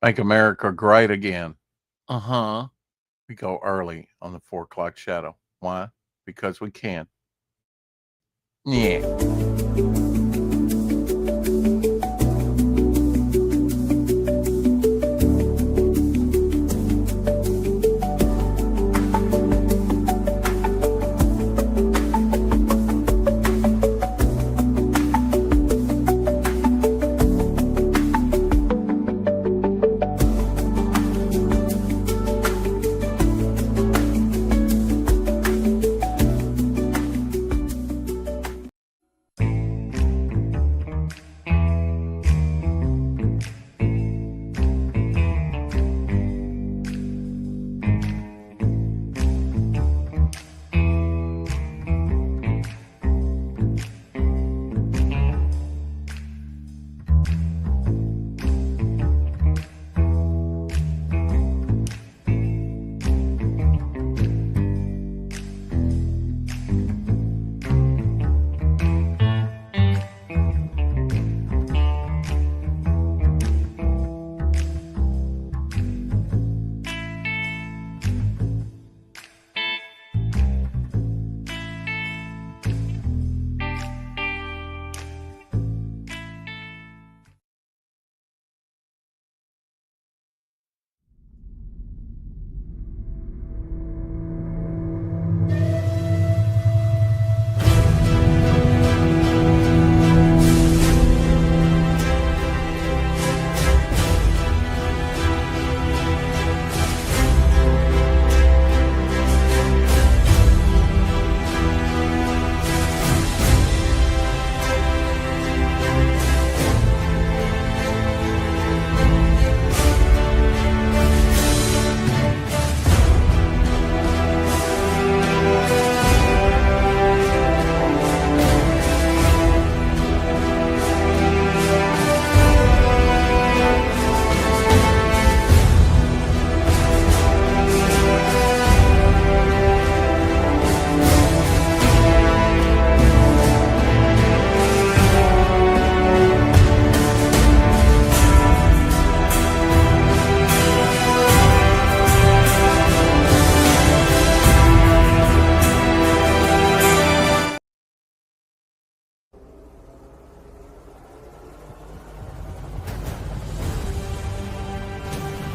Make America great again. Uh-huh. We go early on the 4 o'clock shadow. Why? Because we can. Yeah.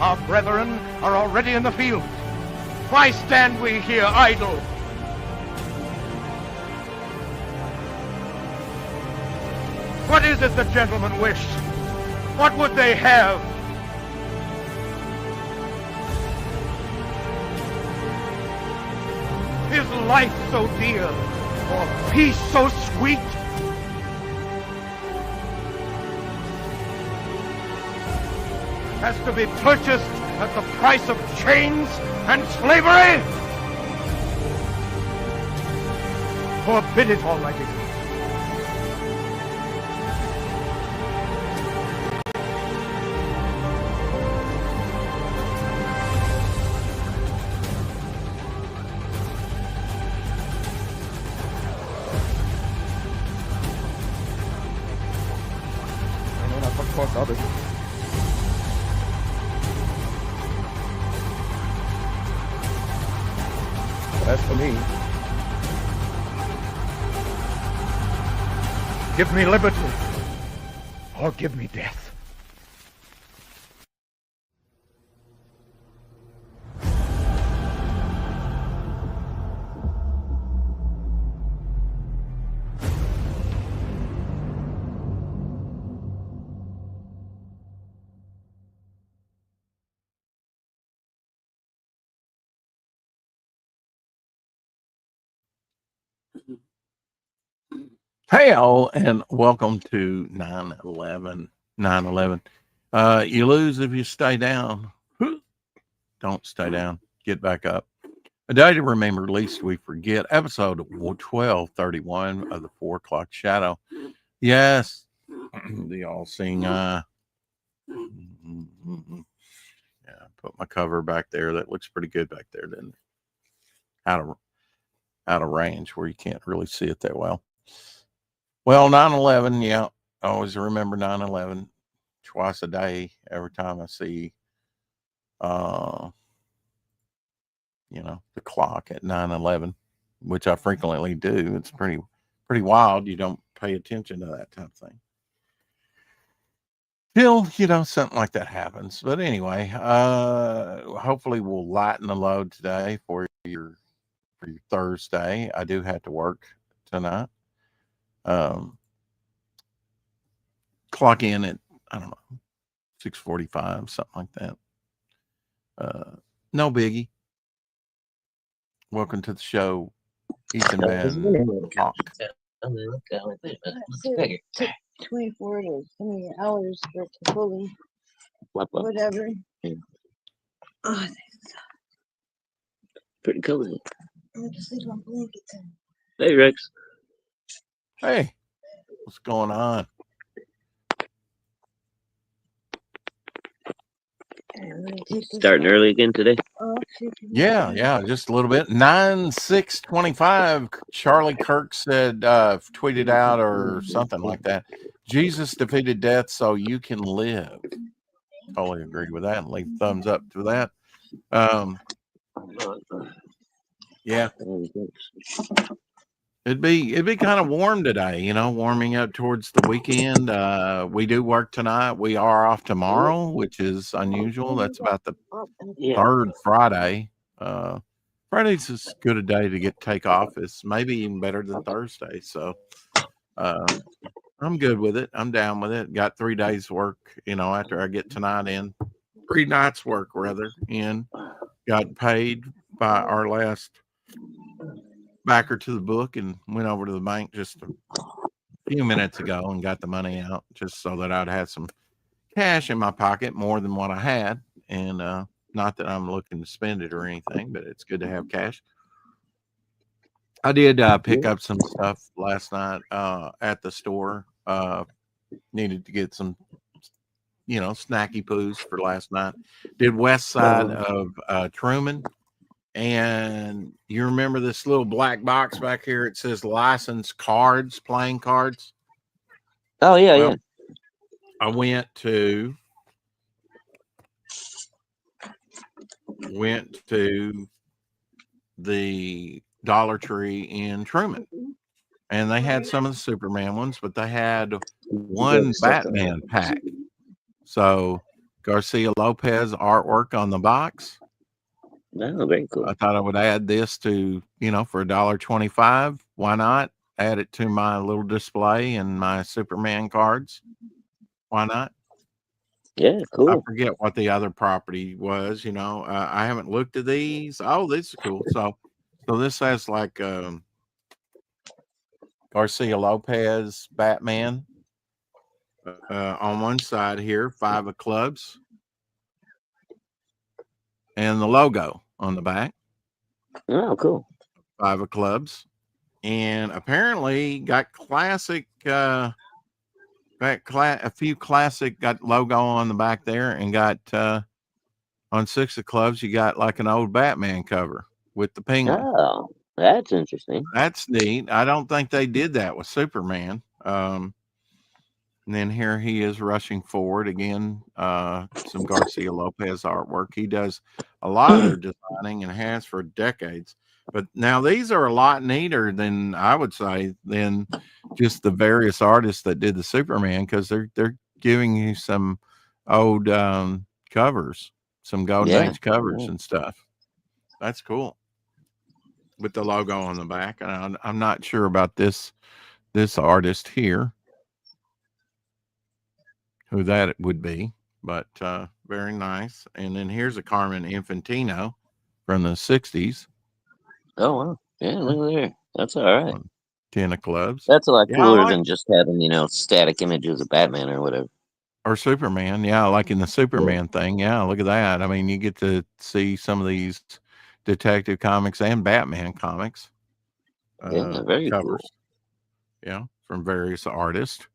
Our brethren are already in the field. Why stand we here idle? What is it the gentlemen wish? What would they have? Is life so dear, or peace so sweet? Has to be purchased at the price of chains and slavery? Forbid it, Almighty God. I know not what course others. As for me, give me liberty, or give me death. Hey, all, and welcome to 9/11. 9/11. You lose if you stay down. Don't stay down. Get back up. A day to remember, least we forget. Episode 1231 of the 4 o'clock shadow. Yes, the all-seeing eye. Yeah, put my cover back there. That looks pretty good back there, doesn't it? Out of range where you can't really see it that well. Well, 9/11, yeah, I always remember 9/11. twice a day every time I see, the clock at 9:11, which I frequently do. It's pretty wild. You don't pay attention to that type of thing till something like that happens. But anyway, hopefully we'll lighten the load today for your Thursday. I do have to work tonight. Clock in at, I don't know, 6:45, something like that. No biggie. Welcome to the show, Ethan Van Hawk. 24 to how many hours for it to fully whatever. Yeah. Oh, Pretty cozy. I'm just sleep on blankets. Hey, Rex. Hey, what's going on? I'm gonna take this Starting early again today. off. Yeah, just a little bit. 9/6/25. Charlie Kirk said, tweeted out or something like that. Jesus defeated death so you can live. Totally agree with that. And leave thumbs up to that. Yeah, it'd be kind of warm today. Warming up towards the weekend. We do work tonight. We are off tomorrow, which is unusual. That's about the third Friday. Friday's as good a day to take off. It's maybe even better than Thursday. So I'm good with it. I'm down with it. Got 3 days work, after I get tonight in. 3 nights work rather in. Got paid by our last backer to the book and went over to the bank just a few minutes ago and got the money out just so that I'd have some cash in my pocket, more than what I had. And not that I'm looking to spend it or anything, but it's good to have cash. I did pick up some stuff last night at the store. Needed to get some, snacky poos for last night. Did west side of Truman. And you remember this little black box back here? It says license cards, playing cards. Oh, yeah, yeah. I went to the Dollar Tree in Truman, and they had some of the Superman ones, but they had one Batman pack. So Garcia Lopez artwork on the box. Oh, very cool. I thought I would add this to, for $1.25. Why not add it to my little display and my Superman cards? Why not? Yeah, cool. I forget what the other property was. I haven't looked at these. Oh, this is cool. So this has like Garcia Lopez Batman on one side here, 5 of clubs, and the logo on the back. Oh, cool. 5 of clubs, and apparently got classic. A few classic got logo on the back there, and got on 6 of clubs you got like an old Batman cover with the penguin. Oh, that's interesting. That's neat. I don't think they did that with Superman. And then here he is rushing forward again. Some Garcia Lopez artwork. He does a lot of their designing and has for decades. But now these are a lot neater than I would say than just the various artists that did the Superman, because they're giving you some old covers, some Golden Age covers and stuff. That's cool. With the logo on the back. And I'm not sure about this artist here, who that would be, but very nice. And then here's a Carmen Infantino from the 60s. Oh, wow. Yeah, look there. That's all right. 10 of clubs. That's a lot cooler than just having, static images of Batman or whatever. Or Superman. Yeah, like in the Superman thing. Yeah, look at that. I mean, you get to see some of these Detective Comics and Batman comics. Very covers. Cool. Yeah, from various artists.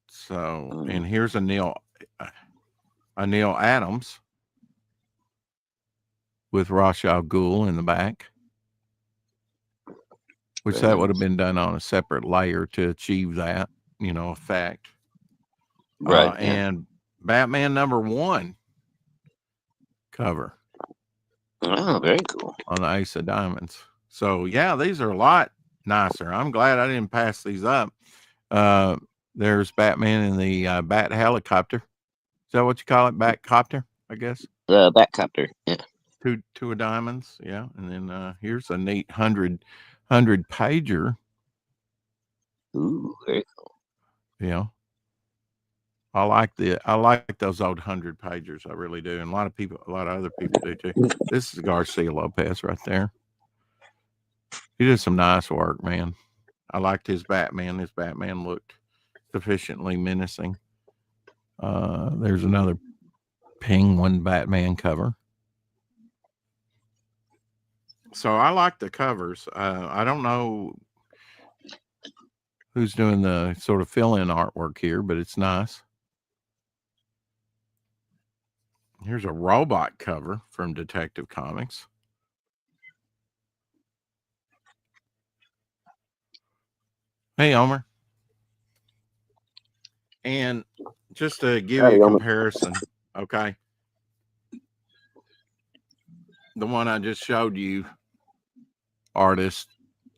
So, and here's a Neil Adams with Ra's al Ghul in the back. which Very that would have nice. been done on a separate layer to achieve that, effect. Right. Yeah. And Batman #1 cover Oh, very cool. on the Ace of Diamonds. So yeah, these are a lot nicer. I'm glad I didn't pass these up. There's Batman in the Bat helicopter. Is that what you call it? Batcopter, I guess. The Batcopter. Yeah. Two of diamonds, yeah. And then here's a neat 100 pager. Ooh, very cool. I like those old 100 pagers. I really do. And a lot of other people do too. This is Garcia Lopez right there. He did some nice work, man. I liked his Batman. His Batman looked sufficiently menacing. There's another Penguin Batman cover. So I like the covers. I don't know who's doing the sort of fill-in artwork here, but it's nice. Here's a robot cover from Detective Comics. Hey, Omer. And just to give you a comparison, okay? The one I just showed you, artist,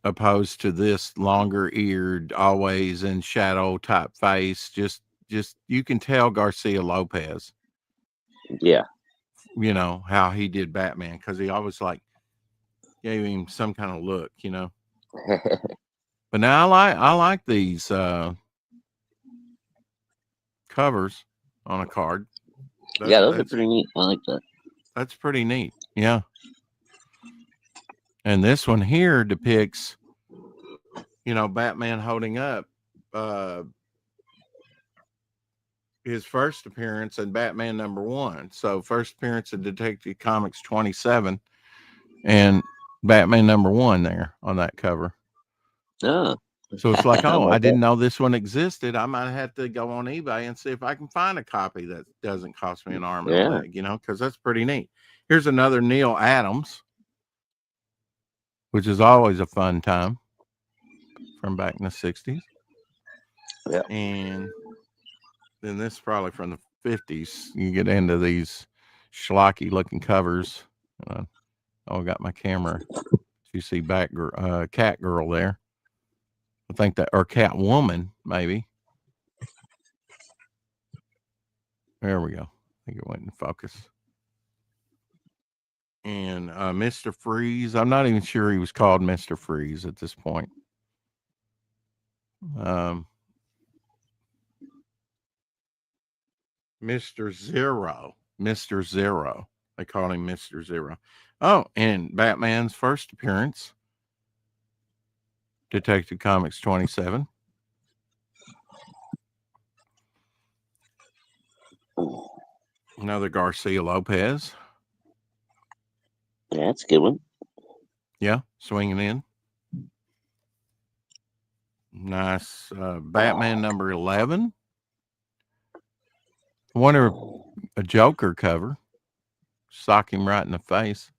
opposed to this longer eared, always in shadow type face, just you can tell Garcia Lopez. Yeah. How he did Batman, because he always gave him some kind of look, But now I like these covers on a card. Yeah, those are pretty neat. I like that. That's pretty neat. Yeah. And this one here depicts, Batman holding up his first appearance in Batman #1. So first appearance in Detective Comics 27 and Batman #1 there on that cover. Oh. So it's like, oh, I didn't know this one existed. I might have to go on eBay and see if I can find a copy that doesn't cost me an arm and a leg, because that's pretty neat. Here's another Neil Adams, which is always a fun time from back in the 60s. Yeah. And then this is probably from the 50s. You get into these schlocky looking covers. I got my camera. You see Cat Girl there. I think that, or Catwoman, maybe. There we go. I think it went in focus. And Mr. Freeze. I'm not even sure he was called Mr. Freeze at this point. Mr. Zero. Mr. Zero. They call him Mr. Zero. Oh, and Batman's first appearance. Detective Comics 27. Another Garcia Lopez. Yeah, that's a good one. Yeah, swinging in. Nice. Batman #11. I wonder if a Joker cover. Sock him right in the face.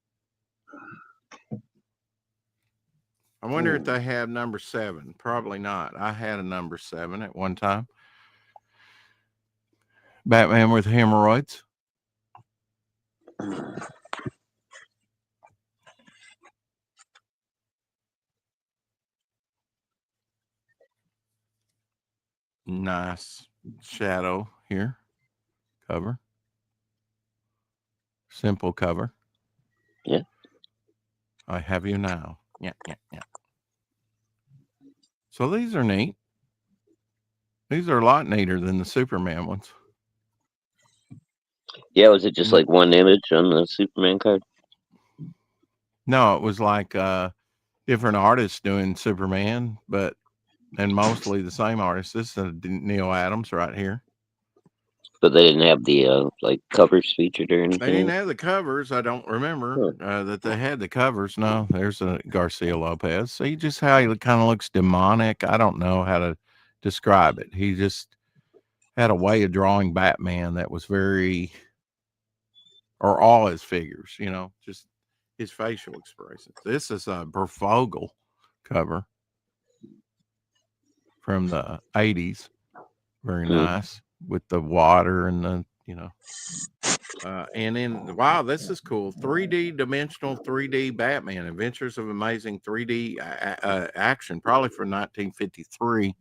I wonder if they have #7. Probably not. I had a #7 at one time. Batman with hemorrhoids. Nice shadow here. Cover. Simple cover. Yeah. I have you now. Yeah. So these are neat. These are a lot neater than the Superman ones. Yeah, was it just like one image on the Superman card? No, it was like different artists doing Superman, and mostly the same artist. This is Neil Adams right here. But they didn't have the covers featured or anything? They didn't have the covers. I don't remember that they had the covers. No, there's a Garcia Lopez. See just how he kind of looks demonic. I don't know how to describe it. He just had a way of drawing Batman that was or all his figures, just his facial expressions. This is a Berfogle cover from the 80s. Very Hmm. nice with the water and the, and then, wow, this is cool. 3D dimensional 3D Batman Adventures of Amazing 3D action, probably from 1953,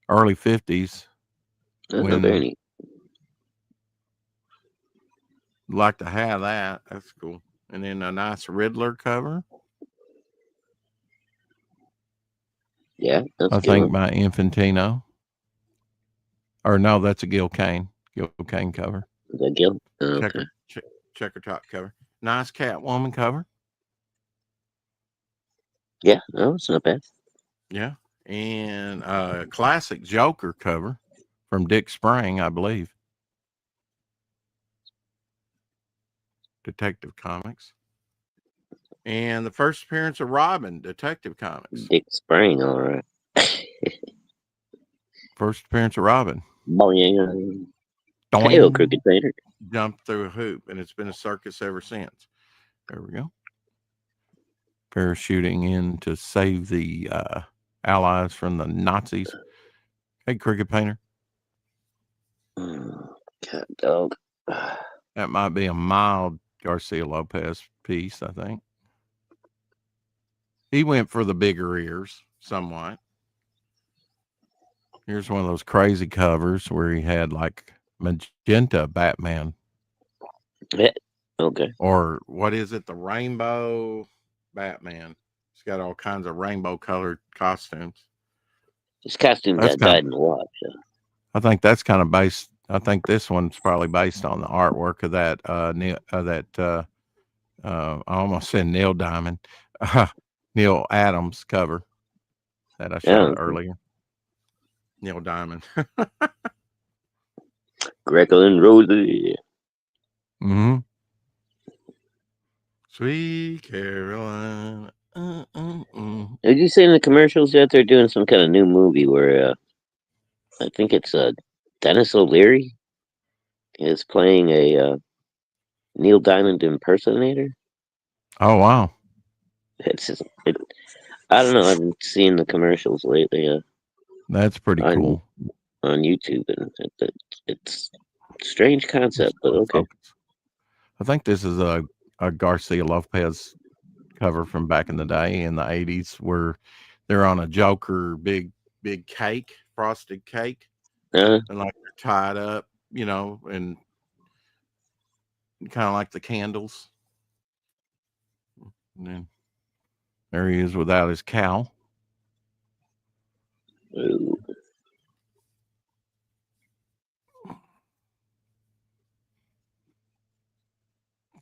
early 50s. Oh, When very neat. like to have that. That's cool. And then a nice Riddler cover. Yeah, that's I a good think one. by Infantino. Or no, that's a Gil Kane. Gil Kane cover. Is that Gil? Oh, okay. Checker top cover. Nice Catwoman cover. Yeah, no, it's not bad. Yeah. And classic Joker cover from Dick Sprang, I believe. Detective Comics. And the first appearance of Robin, Detective Comics. Dick Sprang, all right. First appearance of Robin. Boing. Doing. Hey, Crooked Painter. Jumped through a hoop, and it's been a circus ever since. There we go. Parachuting in to save the Allies from the Nazis. Hey, Cricket Painter. God, dog. That might be a mild Garcia Lopez piece, I think. He went for the bigger ears somewhat. Here's one of those crazy covers where he had like magenta Batman. Yeah. Okay. Or what is it? The rainbow Batman. It's got all kinds of rainbow colored costumes. His costume That's died in the wash. So. I think that's kind of based. I think this one's probably based on the artwork of that. I almost said Neil Diamond, Neil Adams cover that I showed earlier. Neil Diamond. Greco and Rosie. Mm-hmm. Sweet Caroline. Did you say in the commercials that they're doing some kind of new movie where I think it's Dennis O'Leary is playing a Neil Diamond impersonator? Oh wow! It's just, I don't know. I've been seeing the commercials lately. That's pretty cool on YouTube, and it's a strange concept, but okay. I think this is a Garcia Lopez cover from back in the day in the 80s where they're on a Joker big cake, frosted cake, and like they're tied up, and kind of like the candles. And then there he is without his cowl. Ooh.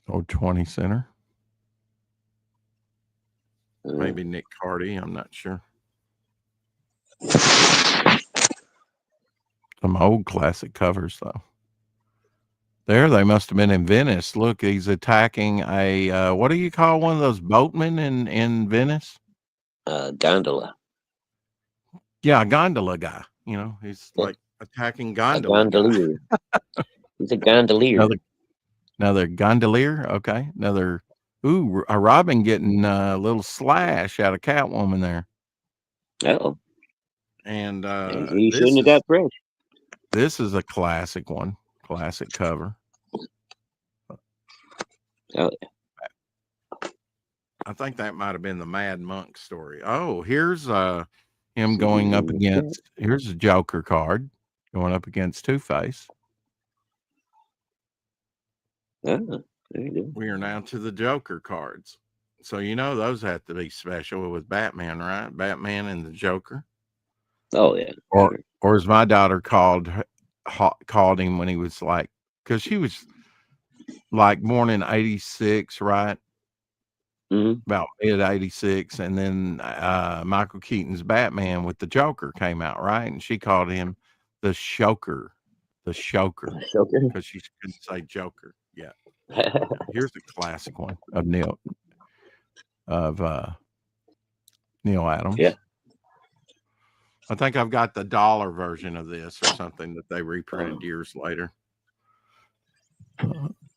Oh, 20 center. Maybe Nick Cardy. I'm not sure. Some old classic covers, though. There, they must have been in Venice. Look, he's attacking a, what do you call one of those boatmen in Venice? Gondola. Yeah, a gondola guy. He's like attacking gondola. Gondolier. He's a gondolier. Another gondolier. Okay. Another. Ooh, a Robin getting a little slash out of Catwoman there. Oh. And he shouldn't have got fresh. This is a classic one. Classic cover. Oh, yeah. I think that might have been the Mad Monk story. Oh, here's him going up against. Here's a Joker card going up against Two-Face. Oh, there you go. We are now to the Joker cards. So those have to be special with Batman, right? Batman and the Joker. Oh yeah. Or as my daughter called him when he was like, because she was like born in 86, right? Mm-hmm. About mid 86, and then Michael Keaton's Batman with the Joker came out, right? And she called him the Shoker, because she couldn't say Joker. Yeah. Here's the classic one of Neil Adams. Yeah. I think I've got the dollar version of this or something that they reprinted years later.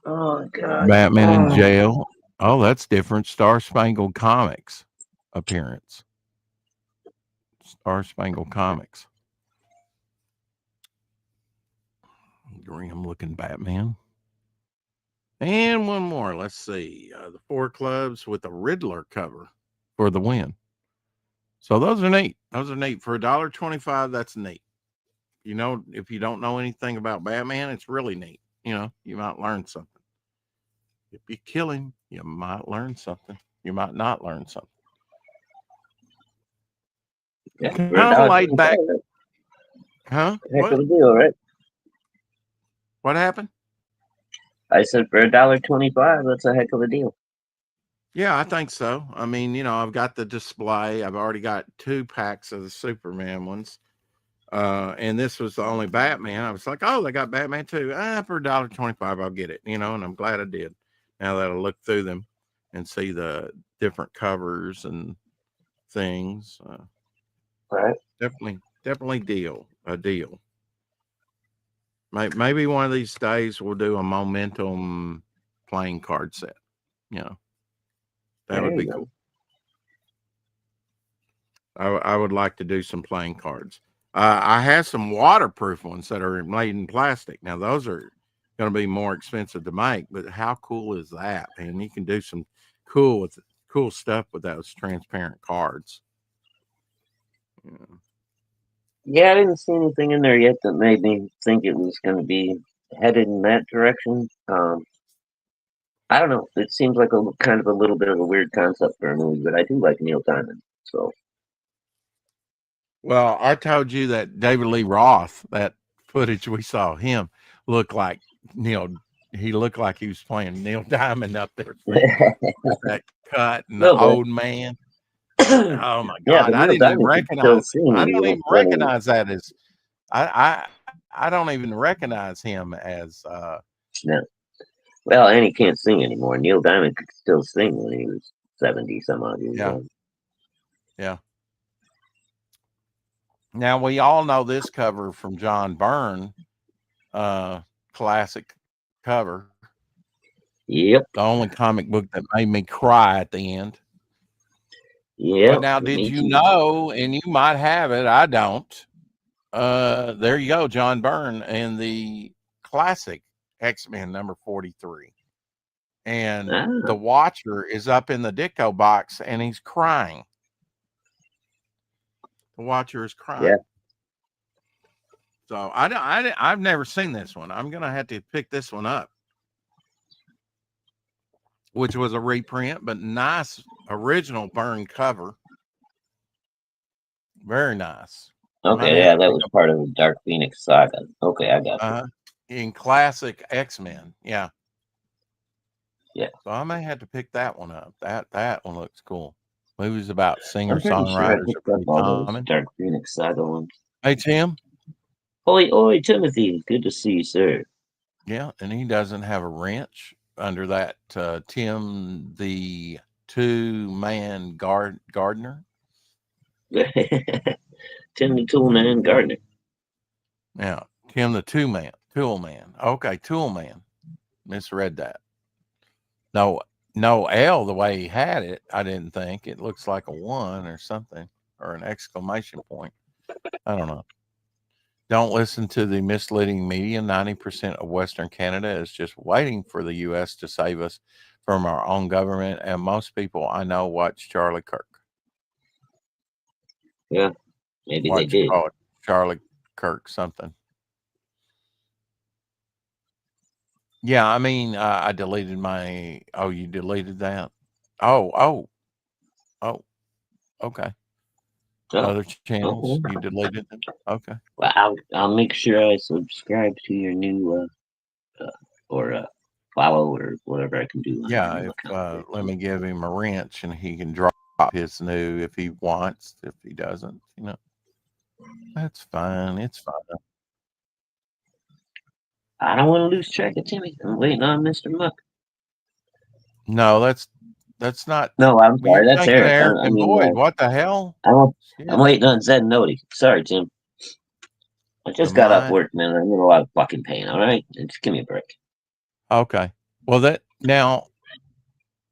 Oh God! Batman in jail. Oh, that's different. Star Spangled Comics appearance. Star Spangled Comics. Grim looking Batman. And one more. Let's see. The 4 clubs with the Riddler cover for the win. So those are neat. Those are neat. For $1.25, that's neat. You know, if you don't know anything about Batman, it's really neat. You know, you might learn something. If you kill him, you might learn something. You might not learn something. Yeah, Kind of laid back. Huh? Heck of a deal, right? What happened? I said for $1.25, that's a heck of a deal. Yeah, I think so. I mean, you know, I've got the display. I've already got 2 packs of the Superman ones. And this was the only Batman. I was like, oh, they got Batman too. For $1.25, I'll get it, you know, and I'm glad I did. Now that I look through them and see the different covers and things. Right. Definitely a deal. Maybe one of these days we'll do a Momentum playing card set. You know, that would be cool. I would like to do some playing cards. I have some waterproof ones that are made in plastic. Now, those are going to be more expensive to make, but how cool is that? And you can do some cool stuff with those transparent cards. Yeah, I didn't see anything in there yet that made me think it was going to be headed in that direction. I don't know. It seems like a kind of a little bit of a weird concept for a movie, but I do like Neil Diamond. So, well, I told you that David Lee Roth, that footage we saw him look like Neil. He looked like he was playing Neil Diamond up there with that cut and the old man. Oh my God! I didn't even recognize. I don't even recognize that as. I don't even recognize him as. No. Well, and he can't sing anymore. Neil Diamond could still sing when he was 70 some odd years old. Yeah. Now we all know this cover from John Byrne, classic cover. Yep. The only comic book that made me cry at the end. Yeah. But now, did you know, and you might have it, I don't. There you go, John Byrne and the classic X-Men number 43. And the Watcher is up in the Ditko box and he's crying. The Watcher is crying. Yeah. So I've never seen this one. I'm gonna have to pick this one up, which was a reprint, but nice original Byrne cover. Very nice. Okay, yeah, that was part of the Dark Phoenix saga. Okay, I got it. In classic X-Men, yeah. Yeah. So I may have to pick that one up. That one looks cool. Movies about singer-songwriters are common. Dark Phoenix saga ones. Hey, Tim. Oi, Timothy. Good to see you, sir. Yeah, and he doesn't have a wrench under that Tim the Two-Man Gardener. Tim the Toolman Gardner. Yeah, Tim the Tool Man. Okay, Tool Man. Misread that. No L the way he had it. I didn't think it looks like a 1 or something or an exclamation point. I don't know. Don't listen to the misleading media. 90% of Western Canada is just waiting for the U.S. to save us from our own government, and most people I know watch Charlie Kirk. Yeah, maybe they did. Charlie Kirk something. Yeah, I mean, I deleted my. Oh, you deleted that? Oh, okay. Other channels, you deleted them. Okay. Well, I'll make sure I subscribe to your new or follow or whatever I can do. Yeah, let me give him a wrench and he can drop his new if he wants. If he doesn't, that's fine. It's fine. I don't want to lose track of Timmy. I'm waiting on Mr. Muck. No, that's not. No, I'm sorry. That's Eric. I mean, Boyd, what the hell? I'm waiting on Zed Nodi. Sorry, Tim. I just got off work, man. I'm in a lot of fucking pain. All right, just give me a break. Okay. Well, now,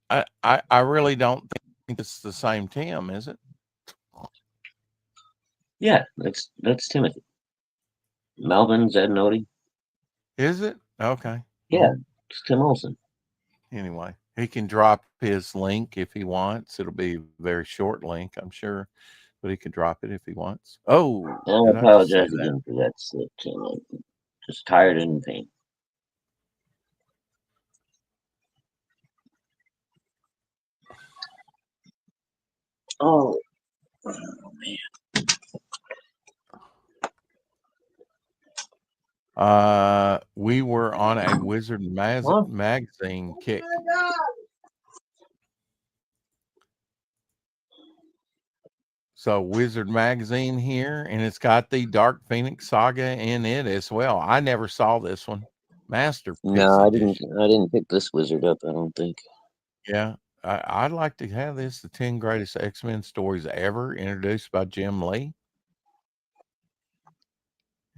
I really don't think it's the same Tim, is it? Yeah, that's Timothy. Melvin Zednoti. Is it? Okay. Yeah, Well, it's Tim Olson. anyway, he can drop his link if he wants. It'll be a very short link, I'm sure, but he can drop it if he wants. Oh, And I did I just say apologize that? again for that slip, Tim. I'm just tired and in pain. Oh, man. We were on a Wizard Huh? magazine kick. So Wizard magazine here, and it's got the Dark Phoenix saga in it as well. I never saw this one. Masterpiece No, I didn't. edition. I didn't pick this wizard up. I don't think. Yeah. I'd like to have this, the 10 greatest X-Men stories ever, introduced by Jim Lee.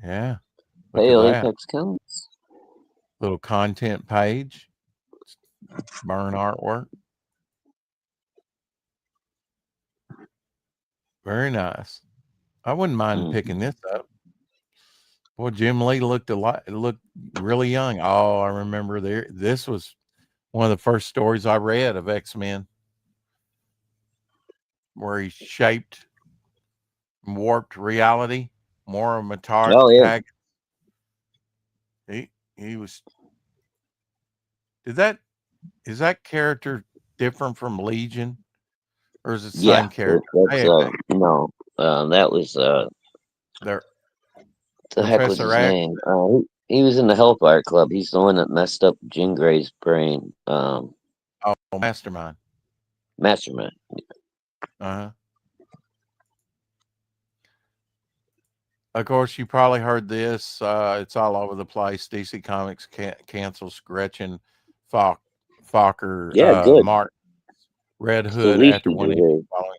Yeah. Look Hail at that. Apex counts. Little content page. Burn artwork. Very nice. I wouldn't mind picking this up. Well, Jim Lee looked really young. Oh, I remember this was one of the first stories I read of X-Men, where he shaped and warped reality. More Matard. Oh yeah. He was. Is that character different from Legion, or is it the same character? That's no. That was There, the heck was Professor his X. name? He was in the Hellfire Club. He's the one that messed up Jean Grey's brain. Oh, Mastermind. Mastermind. Uh-huh. Of course, you probably heard this. It's all over the place. DC Comics cancels Gretchen Fokker, Yeah, good. Mark Red It's the Hood least after you one deserve. following,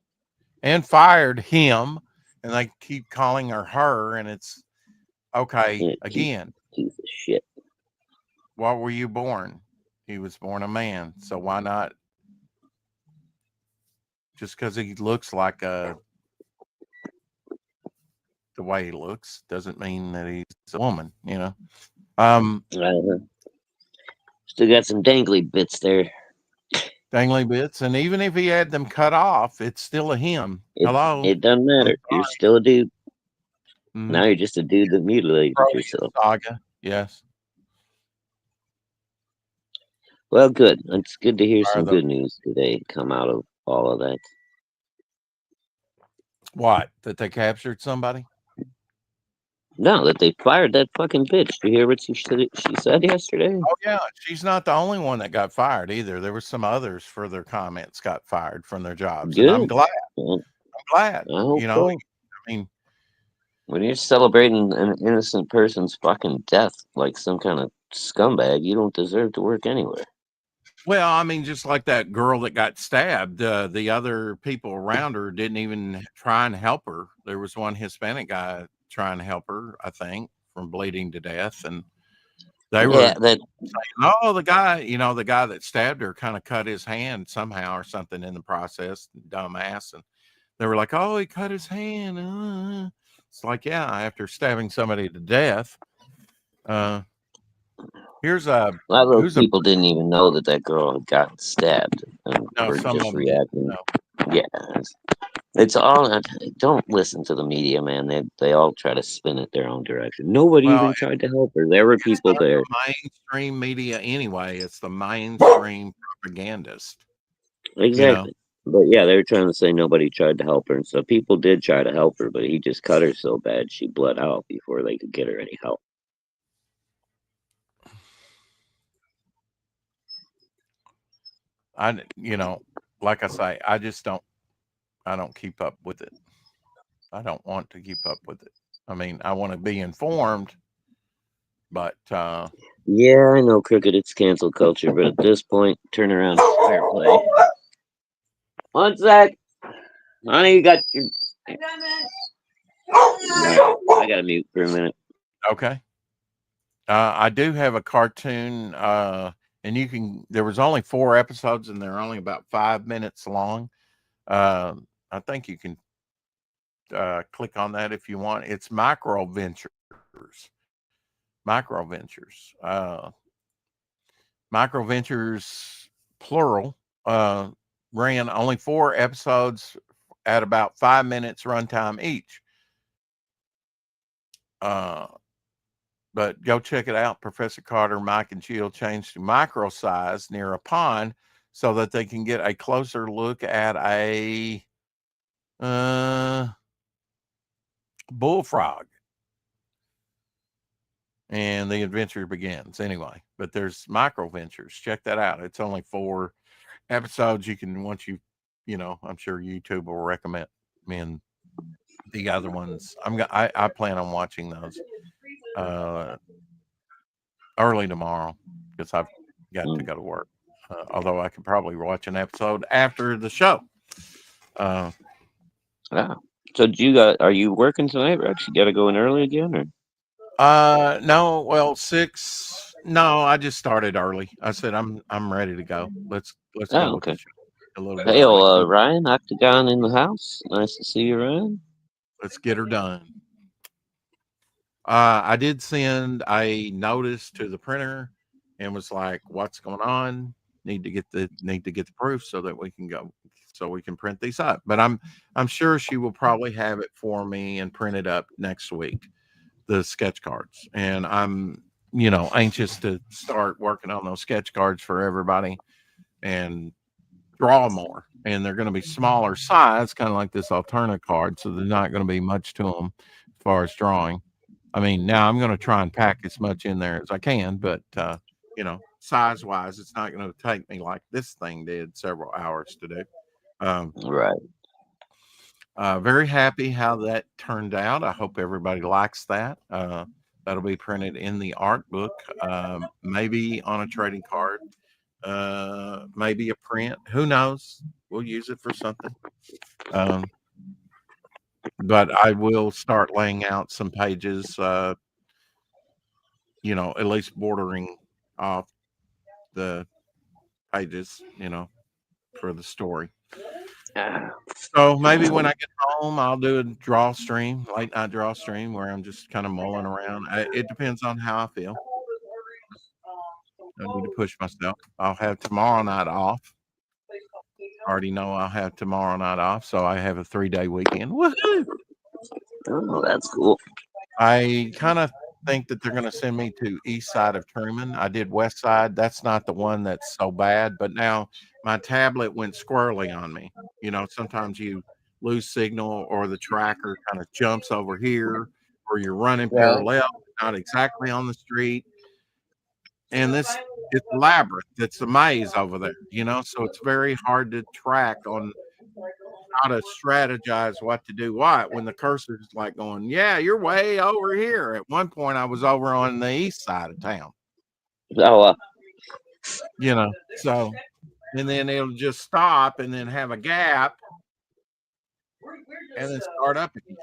and fired him. And they keep calling her, and it's okay. Yeah, Again, piece of shit. what were you born? He was born a man, so why not? Just because he looks like the way he looks doesn't mean that he's a woman, you know. Still got some dangly bits there. Dangly bits, and even if he had them cut off, it's still a him. Hello, it doesn't matter. You're still a dude. Mm-hmm. Now you're just a dude that mutilated yourself. Saga, yes. Well, good. It's good to hear some good news today come out of all of that. What? That they captured somebody? No, that they fired that fucking bitch. Did you hear what she said yesterday? Oh yeah, she's not the only one that got fired either. There were some others for their comments got fired from their jobs. Good. And I'm glad. I'm glad. You know, so. I mean, when you're celebrating an innocent person's fucking death like some kind of scumbag, you don't deserve to work anywhere. Well, I mean, just like that girl that got stabbed, the other people around her didn't even try and help her. There was one Hispanic guy trying to help her, I think, from bleeding to death, and they were saying, "Oh, the guy that stabbed her kind of cut his hand somehow or something in the process, dumbass." And they were like, "Oh, he cut his hand." It's like, yeah, after stabbing somebody to death. Here's a lot of those people didn't even know that girl had gotten stabbed and were just reacting. Yeah, it's all. Don't listen to the media, man. They all try to spin it their own direction. Nobody even tried to help her. There were people there. Mainstream media, anyway. It's the mainstream propagandist. Exactly. But yeah, they were trying to say nobody tried to help her, and so people did try to help her, but he just cut her so bad she bled out before they could get her any help. Like I say, I don't keep up with it. I don't want to keep up with it. I mean, I want to be informed, but yeah, I know, Crooked, it's cancel culture, but at this point, turn around, fair play. 1 sec. Honey, you got your... I got to mute for a minute. Okay. I do have a cartoon, and there was only 4 episodes, and they're only about 5 minutes long. I think you can click on that if you want. It's Micro Ventures. Micro Ventures. Micro Ventures, plural, ran only 4 episodes at about 5 minutes runtime each. But go check it out. Professor Carter, Mike, and Jill changed to micro size near a pond so that they can get a closer look at a bullfrog. And the adventure begins anyway. But there's Micro Ventures. Check that out. It's only 4 episodes. You can, once you know, I'm sure YouTube will recommend the other ones. I plan on watching those early tomorrow because I've got to go to work. Although I could probably watch an episode after the show. So are you working tonight, Rex? You got to go in early again, or? No, well, 6. No, I just started early. I said I'm ready to go. Let's go. Okay. A little bit Hey, early. Ryan, Octagon in the house. Nice to see you, Ryan. Let's get her done. I did send a notice to the printer and was like, "What's going on? Need to get the proof so that we can go, so we can print these up." But I'm sure she will probably have it for me and print it up next week, the sketch cards. And I'm, anxious to start working on those sketch cards for everybody and draw more. And they're going to be smaller size, kind of like this Alterna card, so there's not going to be much to them as far as drawing. I mean, now I'm going to try and pack as much in there as I can, but size wise, it's not going to take me like this thing did several hours to do. Right. Very happy how that turned out. I hope everybody likes that. That'll be printed in the art book, maybe on a trading card, maybe a print. Who knows? We'll use it for something. But I will start laying out some pages, at least bordering off the pages, for the story. So maybe when I get home, I'll do a late night draw stream where I'm just kind of mulling around. It depends on how I feel. I need to push myself. I'll have tomorrow night off. I already know I'll have tomorrow night off, so I have a 3-day weekend. Woohoo! Oh, that's cool. I kind of think that they're going to send me to east side of Truman. I did west side. That's not the one that's so bad, but now my tablet went squirrely on me. Sometimes you lose signal or the tracker kind of jumps over here or you're running parallel, not exactly on the street. And it's a labyrinth. It's a maze over there, so it's very hard to track on how to strategize what to do when the cursor is like going, yeah, you're way over here. At one point I was over on the east side of town. Oh, so, and then it'll just stop and then have a gap and then start up again.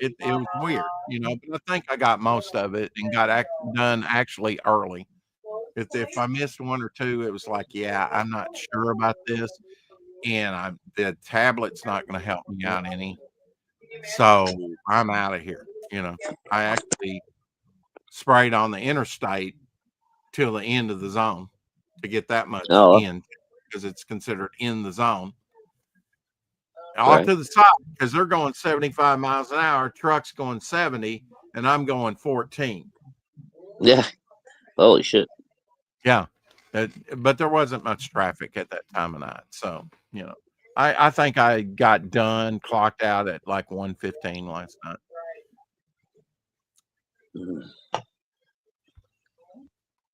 It was weird, but I think I got most of it and got done actually early. If I missed 1 or 2, it was like, yeah, I'm not sure about this. And the tablet's not going to help me out any. So I'm out of here. I actually sprayed on the interstate till the end of the zone to get that much in because it's considered in the zone. Off to the side because they're going 75 miles an hour, trucks going 70, and I'm going 14. Yeah. Holy shit. Yeah. But there wasn't much traffic at that time of night. So, I think I got done, clocked out at like 1:15 last night.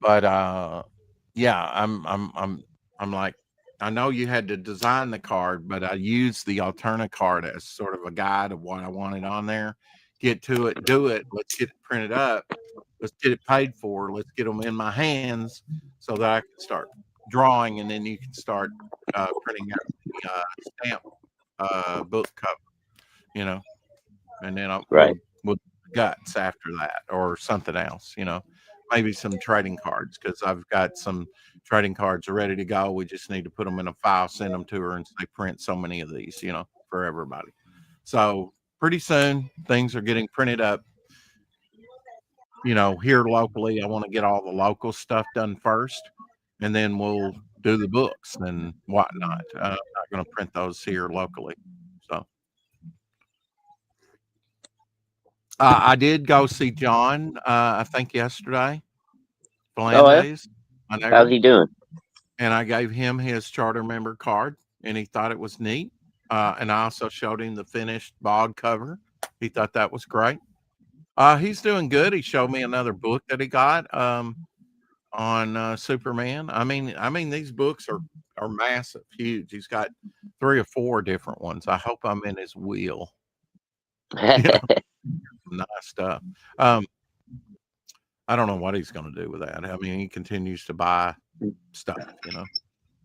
But yeah, I'm like, I know you had to design the card, but I used the Alterna card as sort of a guide of what I wanted on there. Get to it, do it. Let's get it printed up. Let's get it paid for. Let's get them in my hands so that I can start drawing, and then you can start printing out the stamp book cover, and then I'll with guts after that or something else, maybe some trading cards because I've got some trading cards ready to go. We just need to put them in a file, send them to her, and say print so many of these, for everybody. So pretty soon things are getting printed up. Here locally, I want to get all the local stuff done first, and then we'll do the books and whatnot. I'm not going to print those here locally. So I did go see John, I think yesterday, Flanders. How's he doing? And I gave him his charter member card, and he thought it was neat. And I also showed him the finished bog cover. He thought that was great. He's doing good. He showed me another book that he got on Superman. I mean, these books are massive, huge. He's got 3 or 4 different ones. I hope I'm in his wheel. Nice stuff. I don't know what he's going to do with that. I mean, he continues to buy stuff.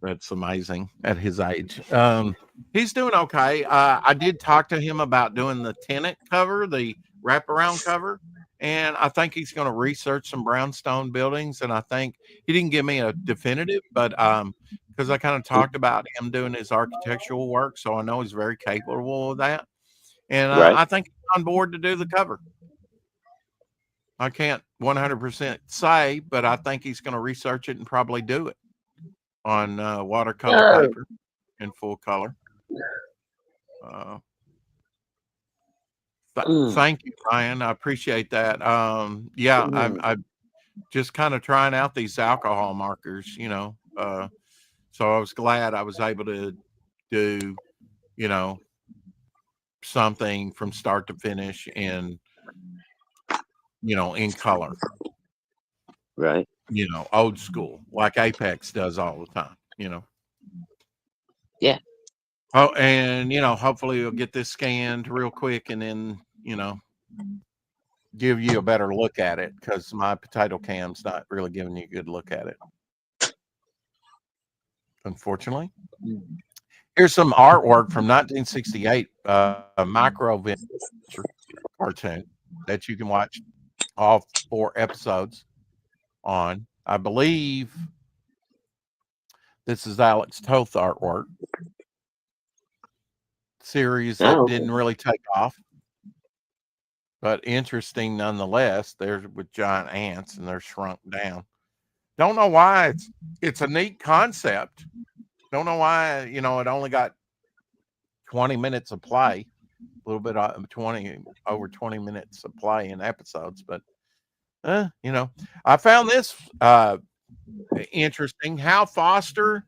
That's amazing at his age. He's doing okay. I did talk to him about doing the Tenet cover, the wraparound cover, and I think he's going to research some brownstone buildings. And I think he didn't give me a definitive, but because I kind of talked about him doing his architectural work, so I know he's very capable of that. And I think he's on board to do the cover. I can't 100% say, but I think he's going to research it and probably do it on watercolor paper in full color. Thank you, Ryan. I appreciate that. I'm just kind of trying out these alcohol markers, so I was glad I was able to do, something from start to finish in color. Right. Old school, like Apex does all the time, Yeah. Oh, and hopefully we'll get this scanned real quick and then, give you a better look at it, because my potato cam's not really giving you a good look at it, unfortunately. Here's some artwork from 1968, a micro venture cartoon that you can watch all 4 episodes on. I believe this is Alex Toth artwork. Series that didn't really take off, but interesting nonetheless. They're with giant ants and they're shrunk down. Don't know why. It's a neat concept. Don't know why, it only got 20 minutes of play, a little bit over 20 minutes of play in episodes, but I found this interesting. Hal Foster,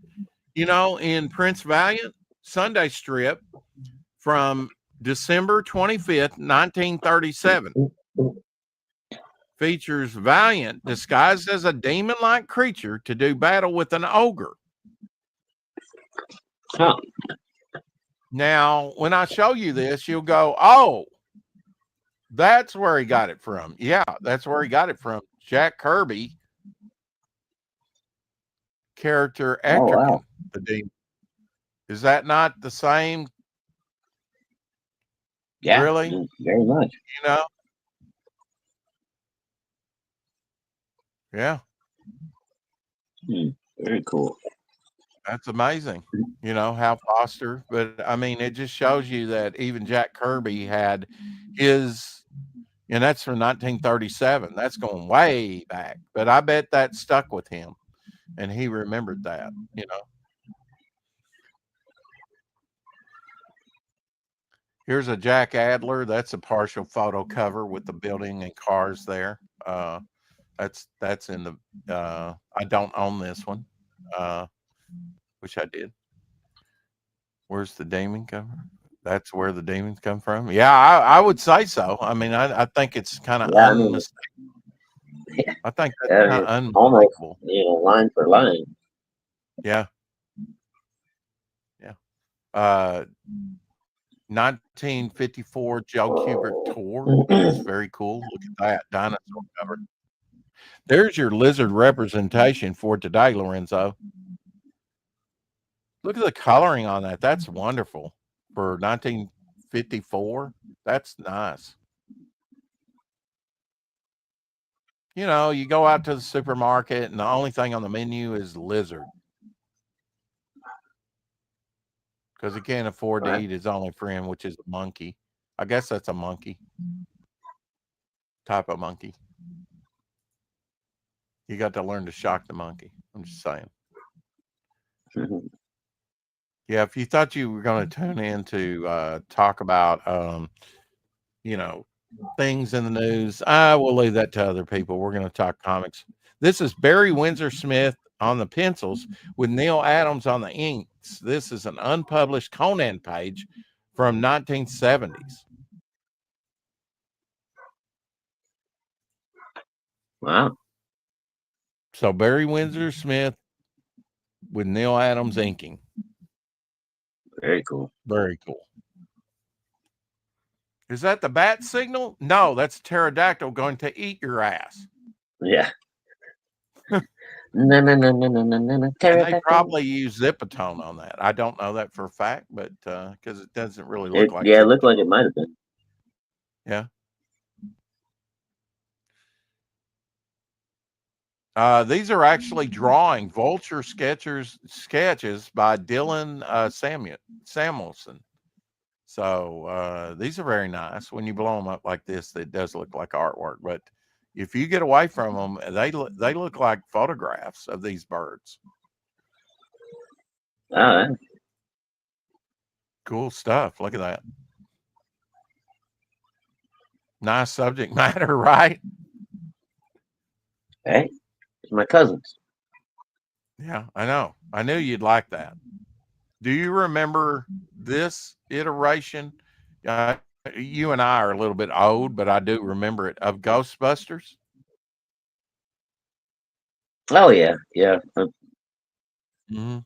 in Prince Valiant Sunday strip from December 25th, 1937, features Valiant disguised as a demon-like creature to do battle with an ogre. Huh. Now, when I show you this, you'll go, oh, that's where he got it from. Yeah, that's where he got it from. Jack Kirby character Ectrigan, the demon. Is that not the same? Yeah, really? Very much. Yeah. Very cool. That's amazing. Hal Foster. But I mean, it just shows you that even Jack Kirby had his, and that's from 1937. That's going way back. But I bet that stuck with him and he remembered that, Here's a Jack Adler. That's a partial photo cover with the building and cars there. That's in the, I don't own this one. Wish I did. Where's the demon cover? That's where the demons come from. Yeah, I would say so. I mean, I think it's kind of unmistakable. I think that's kind of unmistakable. Almost, line for line. Yeah. 1954 Joe Kubert tour. It's very cool. Look at that dinosaur cover. There's your lizard representation for today, Lorenzo. Look at the coloring on that. That's wonderful for 1954. That's nice. You go out to the supermarket and the only thing on the menu is lizard, because he can't afford to eat his only friend, which is a monkey. I guess that's a monkey. Type of monkey. You got to learn to shock the monkey. I'm just saying. Yeah, if you thought you were going to tune in to talk about, things in the news, I will leave that to other people. We're going to talk comics. This is Barry Windsor Smith on the pencils with Neil Adams on the inks. This is an unpublished Conan page from 1970s. Wow. So Barry Windsor Smith with Neil Adams inking. Very cool. Very cool. Is that the bat signal? No, that's a pterodactyl going to eat your ass. Yeah. No. And they probably use Zipatone on that. I don't know that for a fact, but because it doesn't really look like it Zipatone. looked like it might have been. Yeah. These are actually drawing vulture sketches by Dylan Samuelson. So these are very nice. When you blow them up like this, it does look like artwork. But if you get away from them, they look like photographs of these birds. Cool stuff. Look at that. Nice subject matter, right? Hey, it's my cousins. Yeah, I know. I knew you'd like that. Do you remember this iteration? You and I are a little bit old, but I do remember it, of Ghostbusters. Oh yeah. Mm-hmm.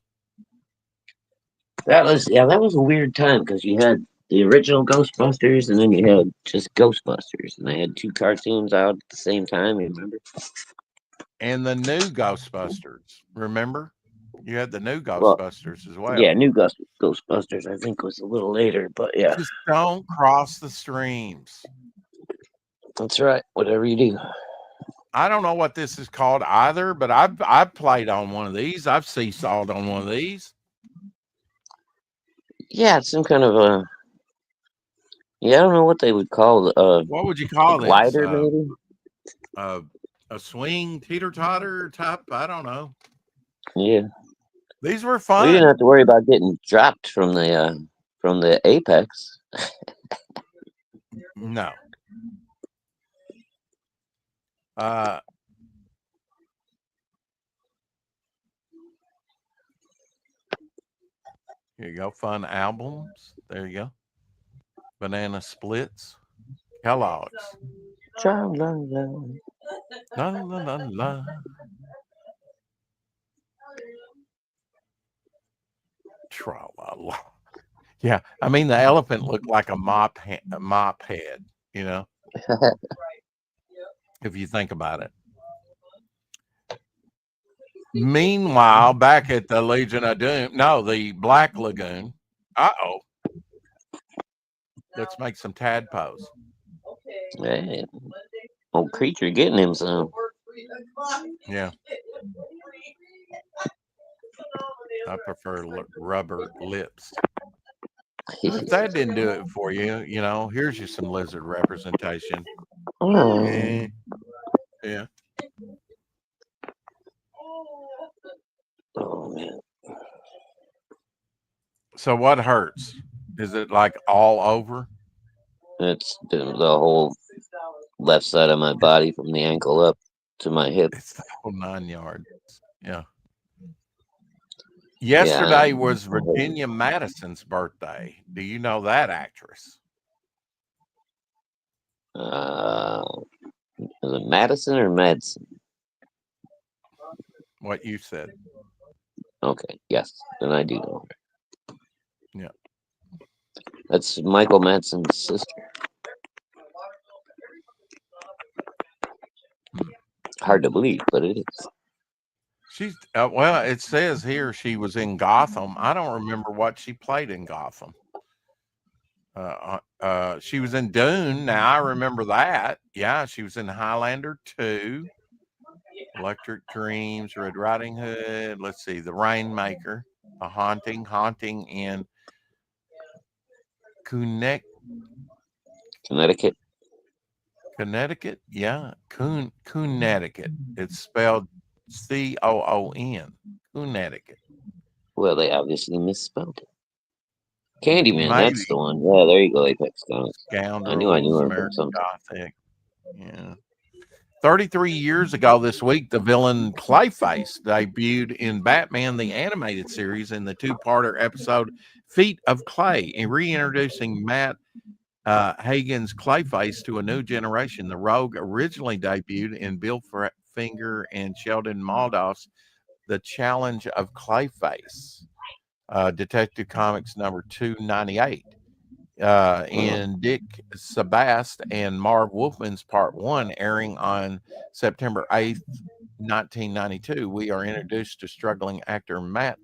That was a weird time because you had the original Ghostbusters and then you had just Ghostbusters, and they had two cartoons out at the same time. You remember? And the new Ghostbusters. Remember? You had the new Ghostbusters as well. Yeah, new Ghostbusters, I think, was a little later, but yeah. Just don't cross the streams. That's right. Whatever you do. I don't know what this is called either, but I've played on one of these. I've seesawed on one of these. Yeah, it's some kind of a. Yeah, I don't know what they would call. What would you call this? Glider, maybe. A swing teeter-totter type. I don't know. Yeah. These were fun. We didn't have to worry about getting dropped from the apex. No. Here you go. Fun albums. There you go. Banana Splits. Kellogg's. Tra-la-la. La, la, la, la. Tra-la-la. Yeah, I mean the elephant looked like a mop head, you know. If you think about it. Meanwhile, back at the Legion of Doom, no, the Black Lagoon. Uh-oh. Let's make some tadpoles. Hey, old creature getting him some. Yeah. I prefer rubber lips. If that didn't do it for you, you know, here's you some lizard representation. Oh. Yeah. Oh man. So what hurts? Is it like all over? It's the whole left side of my body from the ankle up to my hip. It's the whole 9 yards. Yeah. Yesterday was Virginia Madison's birthday. Do you know that actress? Is it Madison or Madsen? What you said. Okay, yes, then I do know her. Yeah. That's Michael Madsen's sister. Hard to believe, but it is. She's well, it says here she was in Gotham. I don't remember what she played in Gotham. She was in Dune. Now I remember that. Yeah, she was in Highlander 2, Electric Dreams, Red Riding Hood. Let's see, The Rainmaker, A Haunting in Connecticut. Connecticut, yeah, Connecticut. It's spelled Coon. Connecticut. Well, they obviously misspelled it. Candyman, Maybe that's the one. Yeah, there you go, Apex Comics. I knew Scoundrels, him from American something. Gothic. Yeah. 33 years ago this week, the villain Clayface debuted in Batman the Animated Series in the two-parter episode Feet of Clay, and reintroducing Matt Hagen's Clayface to a new generation. The Rogue originally debuted in Bill Finger and Sheldon Moldoff's The Challenge of Clayface, Detective Comics number 298. In Dick Sabast and Marv Wolfman's Part 1, airing on September 8th, 1992. We are introduced to struggling actor Matt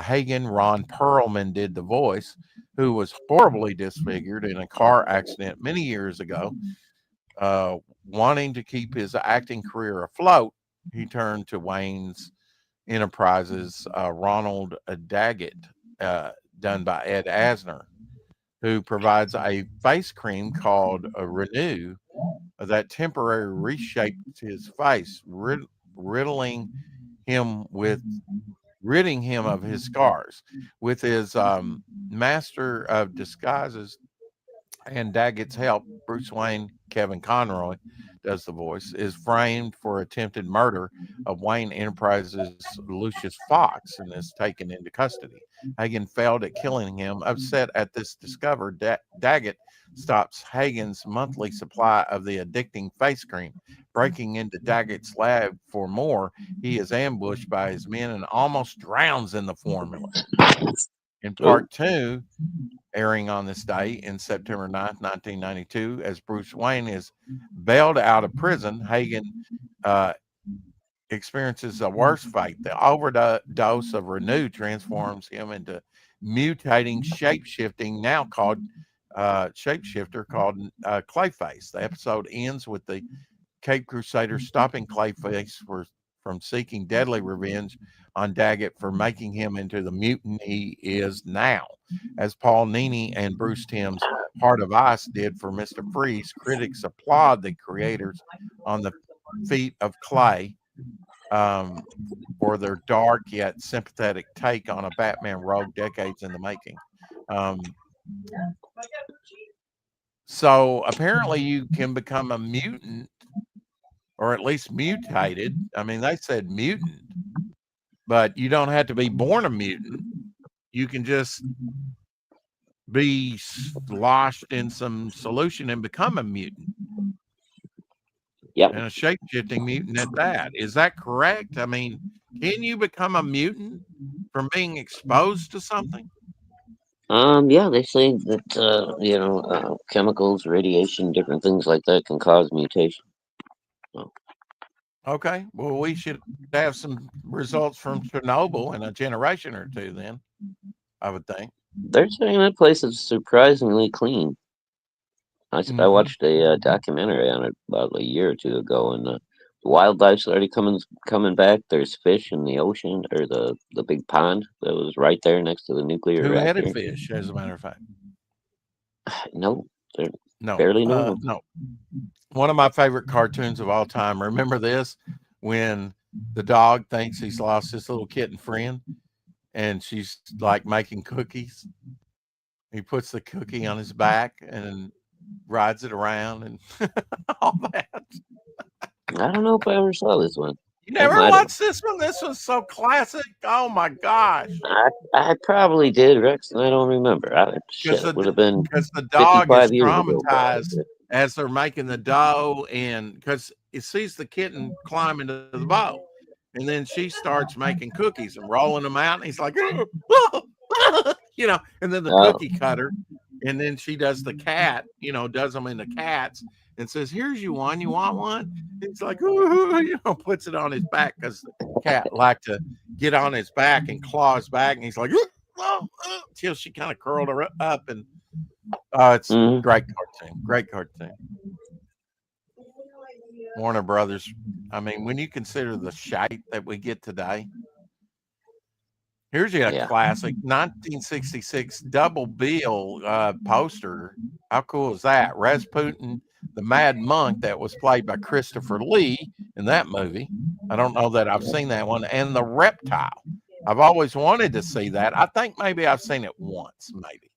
Hagen. Ron Perlman did the voice, who was horribly disfigured in a car accident many years ago. Wanting to keep his acting career afloat, he turned to Wayne's Enterprises' Ronald Daggett, done by Ed Asner, who provides a face cream called Renew that temporarily reshaped his face, ridding him of his scars. With his master of disguises and Daggett's help, Bruce Wayne, Kevin Conroy, does the voice, is framed for attempted murder of Wayne Enterprises' Lucius Fox and is taken into custody. Hagen failed at killing him. Upset at this discovery, Daggett stops Hagen's monthly supply of the addicting face cream. Breaking into Daggett's lab for more, he is ambushed by his men and almost drowns in the formula. In Part 2, airing on this day in September 9th, 1992, as Bruce Wayne is bailed out of prison, Hagen experiences a worse fate. The overdose of Renew transforms him into mutating shapeshifting, now called shapeshifter called Clayface. The episode ends with the Cape Crusaders stopping Clayface from seeking deadly revenge on Daggett for making him into the mutant he is now. As Paul Nini and Bruce Timm's Heart of Ice did for Mr. Freeze, critics applaud the creators on the Feet of Clay for their dark yet sympathetic take on a Batman rogue decades in the making. So apparently you can become a mutant, or at least mutated. I mean, they said mutant, but you don't have to be born a mutant. You can just be sloshed in some solution and become a mutant. Yep. And a shape-shifting mutant at that. Is that correct? I mean, can you become a mutant from being exposed to something? Yeah, they say that chemicals, radiation, different things like that can cause mutation. So. Okay, well, we should have some results from Chernobyl in a generation or two. Then, I would think. They're saying that place is surprisingly clean. I watched a documentary on it about a year or two ago, and the wildlife's already coming back. There's fish in the ocean, or the big pond that was right there next to the nuclear reactor. Two-headed fish, as a matter of fact. No, they're No, barely normal. no. One of my favorite cartoons of all time. Remember this? When the dog thinks he's lost his little kitten friend, and she's like making cookies. He puts the cookie on his back and rides it around and all that. I don't know if I ever saw this one. You never watched this one? This was so classic. Oh my gosh. I probably did, Rex, and I don't remember. It would have been because the dog is traumatized as they're making the dough, and because it sees the kitten climb into the bowl, and then she starts making cookies and rolling them out, and he's like, and then the cookie cutter, and then she does the cat, does them into cats and says, "Here's you one. You want one?" He's like, puts it on his back because the cat like to get on his back and claw his back, and he's like, till she kind of curled her up, and it's a great cartoon. Warner Brothers. I mean, when you consider the shite that we get today, Here's a Yeah. classic 1966 double bill poster. How cool is that? Rasputin, the Mad Monk, that was played by Christopher Lee in that movie. I don't know that I've seen that one. And the Reptile. I've always wanted to see that. I think maybe I've seen it once, maybe.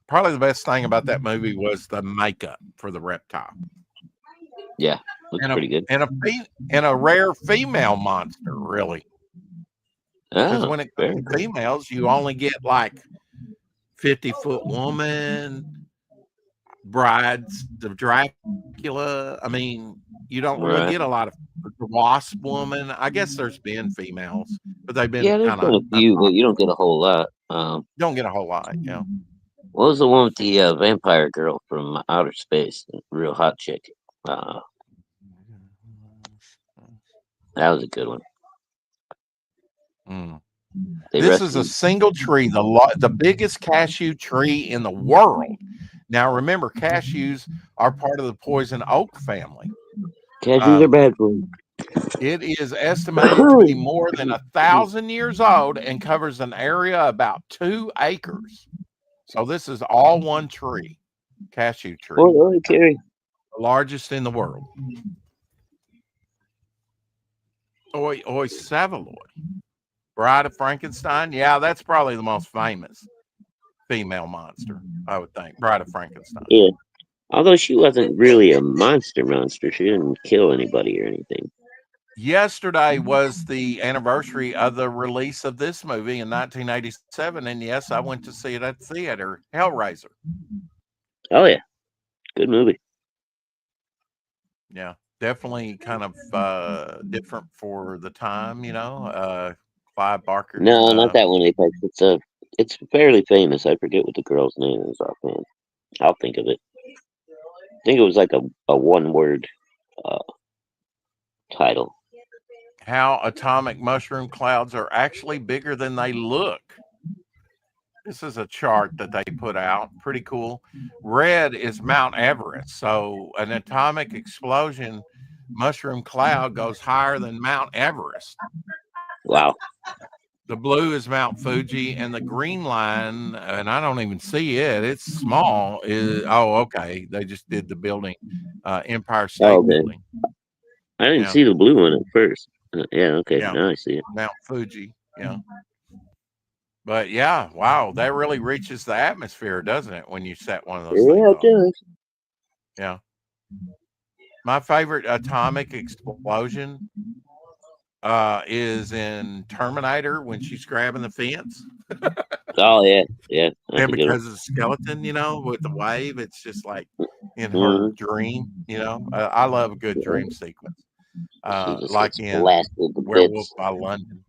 Probably the best thing about that movie was the makeup for the Reptile. Yeah, looks pretty good. And a rare female monster, really. Because Oh, when it very comes to cool. females, you only get like 50-foot woman, brides of Dracula. I mean, you don't really Right. get a lot of the wasp woman. I guess there's been females, but they've been Yeah, there's kind been of a few, but you don't get a whole lot. don't get a whole lot. Yeah. What was the one with the vampire girl from outer space? The real hot chick. That was a good one. Mm. They This is a rescued. single tree, the biggest cashew tree in the world. Now, remember, cashews are part of the poison oak family. Cashews are bad for you. It is estimated to be more than 1,000 years old and covers an area about 2 acres. So this is all one tree, cashew tree, Oh, Carrie. the largest in the world. Oi Savaloy, Bride of Frankenstein. Yeah, that's probably the most famous female monster, I would think. Bride of Frankenstein. Yeah. Although she wasn't really a monster. She didn't kill anybody or anything. Yesterday was the anniversary of the release of this movie in 1987, and yes, I went to see it at the theater, Hellraiser. Oh, yeah. Good movie. Yeah, definitely kind of different for the time, you know. Clive Barker. No, not that one, Apex. It's fairly famous. I forget what the girl's name is offhand. I'll think of it. I think it was like a one-word title. How atomic mushroom clouds are actually bigger than they look. This is a chart that they put out. Pretty cool. Red is Mount Everest. So an atomic explosion mushroom cloud goes higher than Mount Everest. Wow. The blue is Mount Fuji, and the green line, and I don't even see it. It's small. Okay. They just did the building, Empire State Building. I didn't see the blue one at first. Yeah, okay. Yeah. Now I see it. Mount Fuji. Yeah. But yeah, wow, that really reaches the atmosphere, doesn't it, when you set one of those things off? Does. Yeah. My favorite atomic explosion is in Terminator when she's grabbing the fence. Oh, yeah. Yeah. And because of the skeleton, you know, with the wave, it's just like in her dream, you know. I love a good dream sequence. Like in Werewolf by London.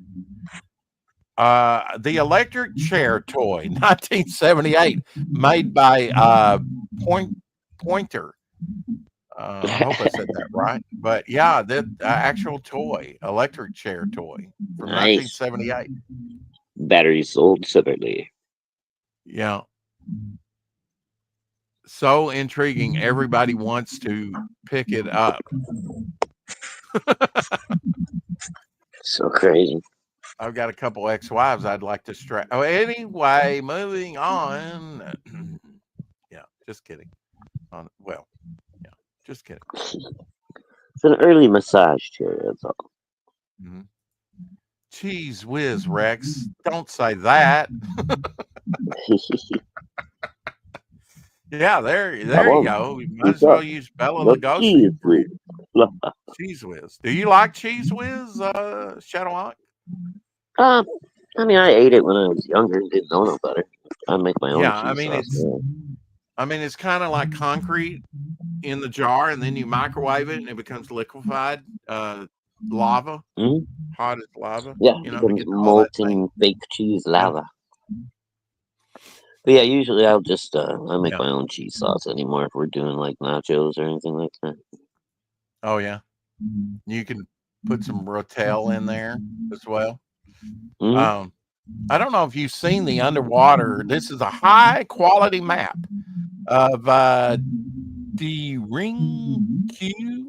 The electric chair toy, 1978, made by Pointer. I hope I said that right. But yeah, the actual toy, electric chair toy from 1978. Batteries sold separately. Yeah. So intriguing. Everybody wants to pick it up. So crazy. I've got a couple ex-wives I'd like to strap. Oh, anyway, moving on. Yeah, just kidding. Just kidding. It's an early massage chair, that's all. Mm-hmm. Cheese whiz, Rex. Don't say that. Yeah, there you go. You might as well use Bella Lugosi. Cheese whiz. Do you like cheese whiz, Shadowhawk? I mean, I ate it when I was younger and didn't know no better. I make my own. Yeah, I mean it's kind of like concrete in the jar, and then you microwave it, and it becomes liquefied lava, hot as lava. Yeah, you know, molten baked cheese lava. Yeah. But yeah, usually I'll just I make my own cheese sauce anymore if we're doing like nachos or anything like that. Oh yeah, you can put some Rotel in there as well. I don't know if you've seen the underwater. This is a high quality map of Derinkuyu,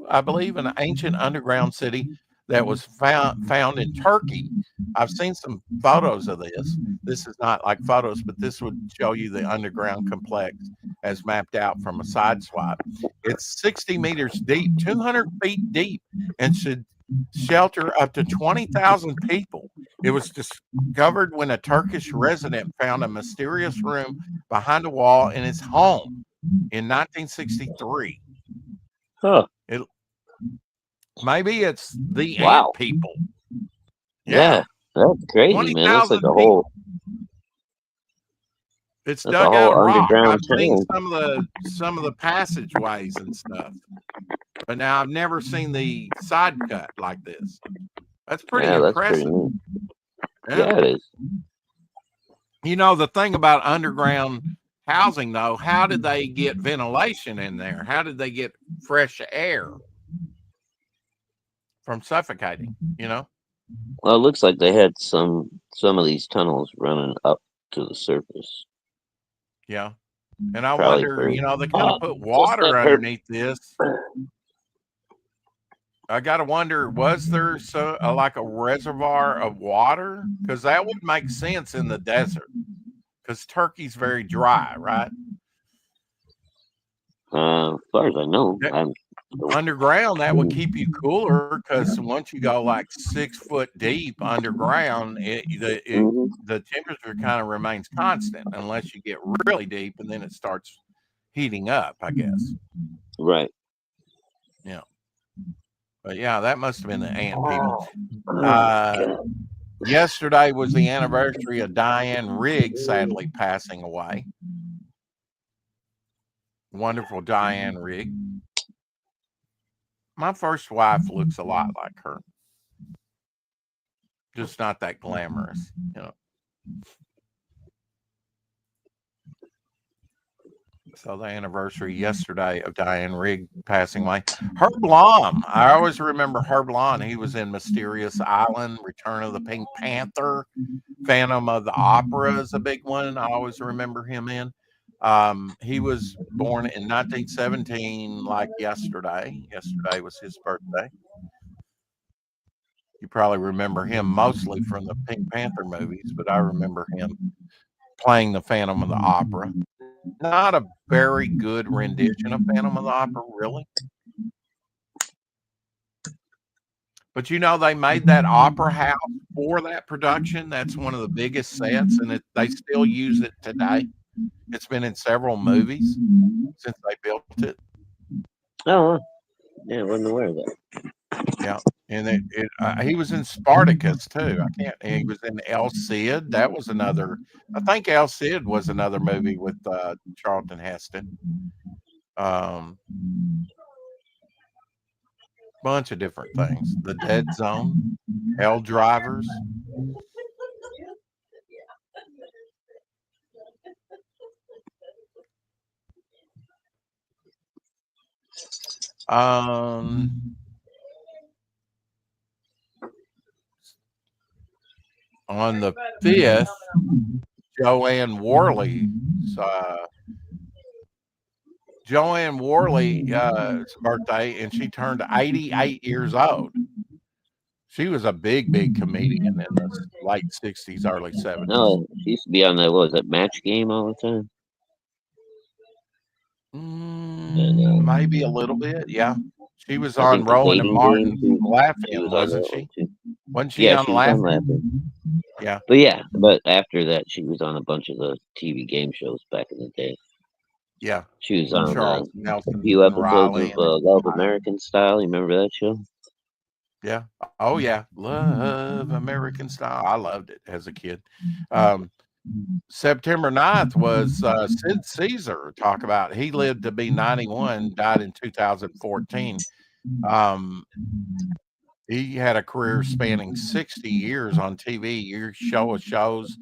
I believe, an ancient underground city that was found in Turkey I've seen some photos of this. This is not like photos, but this would show you the underground complex as mapped out from a side swipe. It's 60 meters deep, 200 feet deep, and should shelter up to 20,000 people. It was discovered when a Turkish resident found a mysterious room behind a wall in his home in 1963. Huh. Maybe it's the Wow. ant people. Yeah. That's crazy, man. That's like 20,000 a whole. It's That's a dug out whole of rock. underground I've seen town. some of the passageways and stuff, but now I've never seen the side cut like this. That's pretty Yeah, that's pretty impressive. neat. Yeah. Yeah, it is. You know, the thing about underground housing, though, how did they get ventilation in there? How did they get fresh air from suffocating? You know? Well, it looks like they had some of these tunnels running up to the surface. Yeah. And I Probably wonder, for- you know, they could have put Just water that underneath this. I got to wonder, was there like a reservoir of water? Because that would make sense in the desert. Because Turkey's very dry, right? As far as I know, Yeah. Underground, that would keep you cooler. Because once you go like 6 foot deep underground, Mhm. the temperature kind of remains constant unless you get really deep, and then it starts heating up, I guess. Right. But yeah, that must have been the ant people. Yesterday was the anniversary of Diane Rigg sadly passing away. Wonderful Diane Rigg. My first wife looks a lot like her. Just not that glamorous, you know. So the anniversary yesterday of Diane Rigg passing away. Herb Lom. I always remember Herb Lom. He was in Mysterious Island, Return of the Pink Panther, Phantom of the Opera is a big one. I always remember him in. He was born in 1917, like yesterday. Yesterday was his birthday. You probably remember him mostly from the Pink Panther movies, but I remember him playing the Phantom of the Opera. Not a very good rendition of Phantom of the Opera, really. But you know, they made that opera house for that production. That's one of the biggest sets, and they still use it today. It's been in several movies since they built it. Oh, yeah, I wasn't aware of that. Yeah, and he was in Spartacus too. He was in El Cid. That was another. I think El Cid was another movie with Charlton Heston. Bunch of different things. The Dead Zone, Hell Drivers. On the 5th, Joanne Worley's birthday, and she turned 88 years old. She was a big comedian in the late 60s, early 70s. No, she used to be on that, what was that, Match Game all the time? Maybe a little bit, yeah. She was I on think the Rowan and dating Martin game, Laughing, wasn't on she? that one, too. Wasn't she Yeah, on she was on Laughing? Laughing. Yeah. But after that, she was on a bunch of the TV game shows back in the day. Yeah. She was on Charles a Nelson few and episodes Riley of and Love American Style. You remember that show? Yeah. Oh yeah. Love American Style. I loved it as a kid. September 9th was Sid Caesar. Talk about, he lived to be 91, died in 2014. He had a career spanning 60 years on TV. Your shows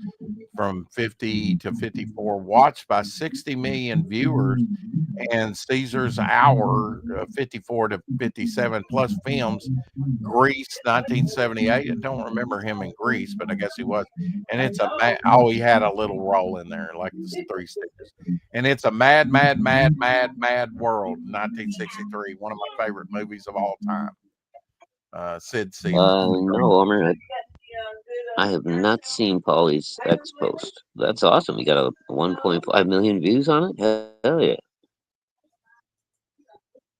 from 50 to 54, watched by 60 million viewers, and Caesar's Hour, 54 to 57 plus films. Grease, 1978. I don't remember him in Grease, but I guess he was. And it's he had a little role in there, like the Three Stooges. And it's a mad world. 1963, one of my favorite movies of all time. Sid Caesar. No, Homer. I have not seen Polly's X post. That's awesome. You got a 1.5 million views on it? Hell yeah.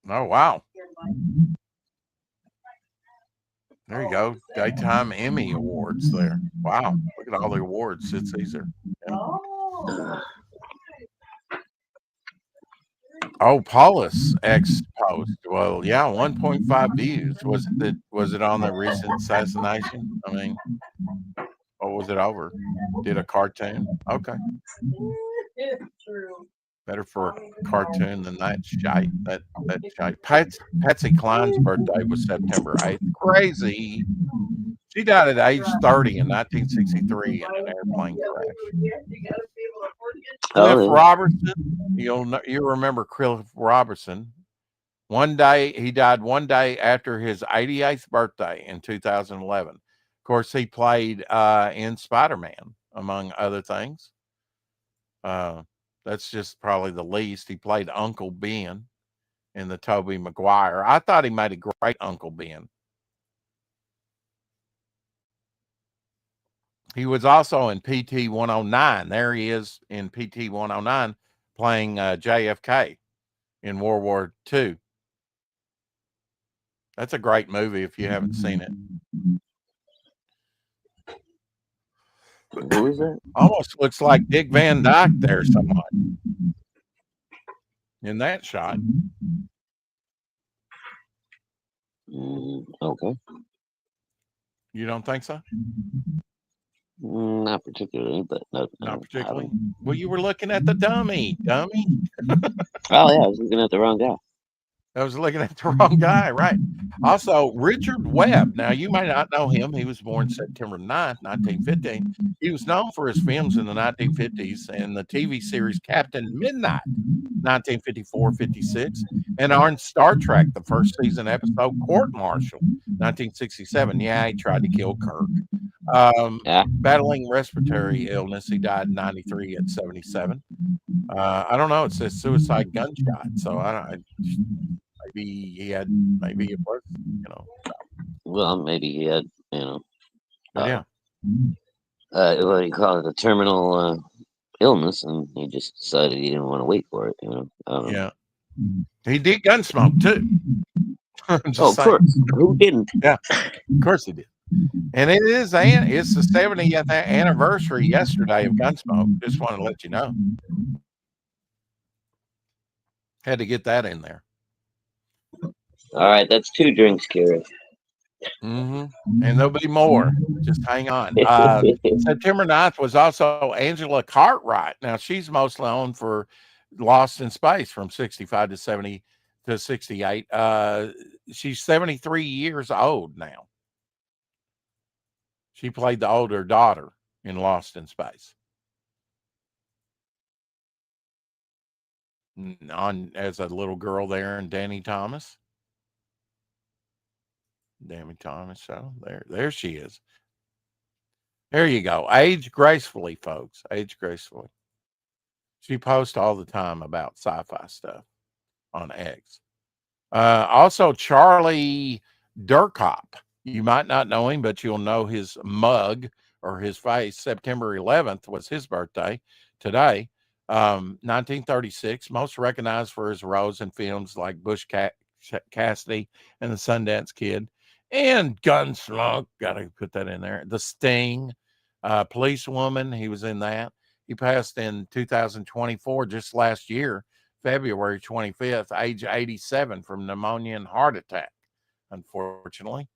Oh, wow. There you go. Daytime Emmy Awards there. Wow. Look at all the awards. It's Caesar. Yeah. Oh, Paulus X post. Well, yeah, 1.5 views. Was it on the recent assassination? I mean, or was it over? Did a cartoon? Okay. True. Better for a cartoon than that shite. That shite. Patsy Cline's birthday was September 8th. Crazy. She died at age 30 in 1963 in an airplane crash. Cliff Oh, yeah. Robertson, you'll remember Cliff Robertson. He died one day after his 88th birthday in 2011. Of course, he played in Spider-Man, among other things. That's just probably the least. He played Uncle Ben in the Tobey Maguire. I thought he made a great Uncle Ben. He was also in PT 109. There he is in PT 109 playing JFK in World War II. That's a great movie if you haven't seen it. Who is that? Almost looks like Dick Van Dyke there somewhat in that shot. Okay. You don't think so? Not particularly, but no, Not particularly. Well, you were looking at the dummy. Oh yeah, I was looking at the wrong guy. I was looking at the wrong guy, right? Also, Richard Webb. Now, you might not know him. He was born September 9th, 1915. He was known for his films in the 1950s and the TV series Captain Midnight, 1954-56, and on Star Trek, the first season episode Court Martial, 1967. Yeah, he tried to kill Kirk. Battling respiratory illness. He died in 93 at 77. I don't know. It says suicide gunshot. So maybe it was, Well, maybe he had, yeah. What do you call it? A terminal illness, and he just decided he didn't want to wait for it. I don't know. Yeah. He did Gunsmoke too. Of course. Who didn't? Yeah, of course he did. And it's the 70th anniversary yesterday of Gunsmoke. Just wanted to let you know. Had to get that in there. All right, that's 2 drinks, Kira. And there'll be more. Just hang on. September 9th was also Angela Cartwright. Now, she's mostly known for Lost in Space from 65 to 70 to 68. She's 73 years old now. She played the older daughter in Lost in Space. As a little girl there in Danny Thomas. Danny Thomas show. There she is. There you go. Age gracefully, folks. Age gracefully. She posts all the time about sci-fi stuff on X. Also, Charlie Durkop. You might not know him, but you'll know his mug or his face. September 11th was his birthday today. 1936, most recognized for his roles in films like Bush Cassidy and The Sundance Kid and Gunsmoke. Got to put that in there. The Sting, Policewoman. He was in that. He passed in 2024, just last year, February 25th, age 87 from pneumonia and heart attack, unfortunately.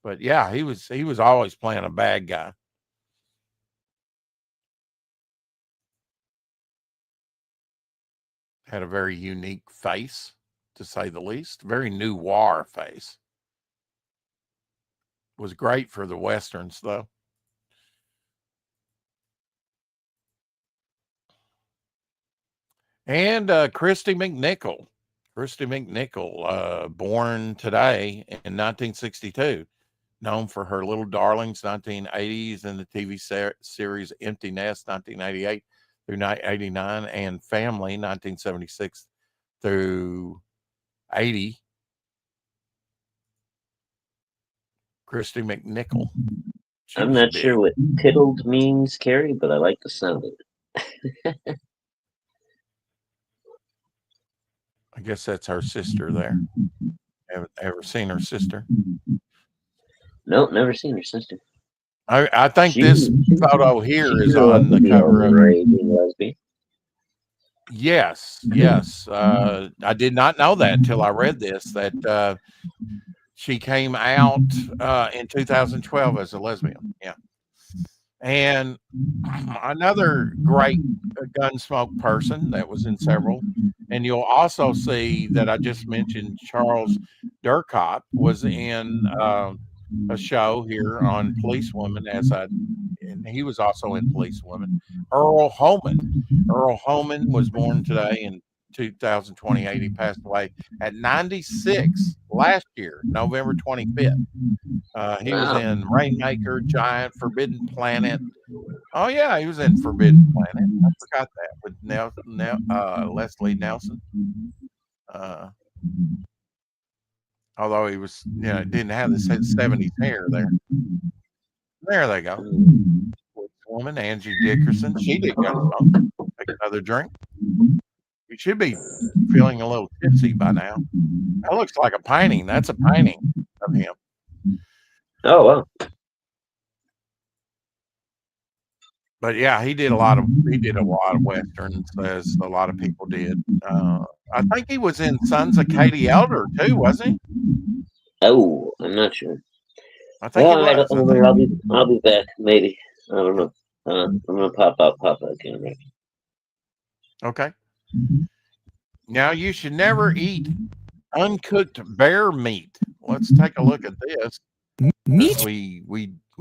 But yeah, he was always playing a bad guy. Had a very unique face, to say the least. Very noir face. Was great for the Westerns, though. And Christy McNichol. Christy McNichol, born today in 1962. Known for her Little Darlings, 1980s, and the TV series Empty Nest, 1988 through 1989, and Family, 1976 through 80. Christy McNichol. She I'm was not big. sure what tiddled means, Carrie, but I like the sound of it. I guess that's her sister there. Ever seen her sister? Nope, never seen her sister. I think She this photo here she is grew up on to the be a cover of. raging lesbian. Yes. I did not know that until I read this, that she came out in 2012 as a lesbian. Yeah. And another great Gunsmoke person that was in several. And you'll also see that I just mentioned Charles Durkop was in a show here on Police Woman, and he was also in Police Woman. Earl Holman. Earl Holman was born today in 2028. He passed away at 96 last year, November 25th. He was Wow. in Rainmaker, Giant, Forbidden Planet. Oh yeah, he was in Forbidden Planet. I forgot that with Leslie Nelson. Although he was, didn't have the 70s hair there. There they go. Woman, Angie Dickerson. She did Gunsmoke. Take another drink. You should be feeling a little tipsy by now. That looks like a painting. That's a painting of him. Oh wow. But yeah, he did a lot of westerns, as a lot of people did. I think he was in Sons of Katie Elder too, wasn't he? Oh, I'm not sure. I think he All right, was. I'll be back. Maybe I don't know. I'm gonna pop out again. Right? Okay. Now you should never eat uncooked bear meat. Let's take a look at this. Meat. We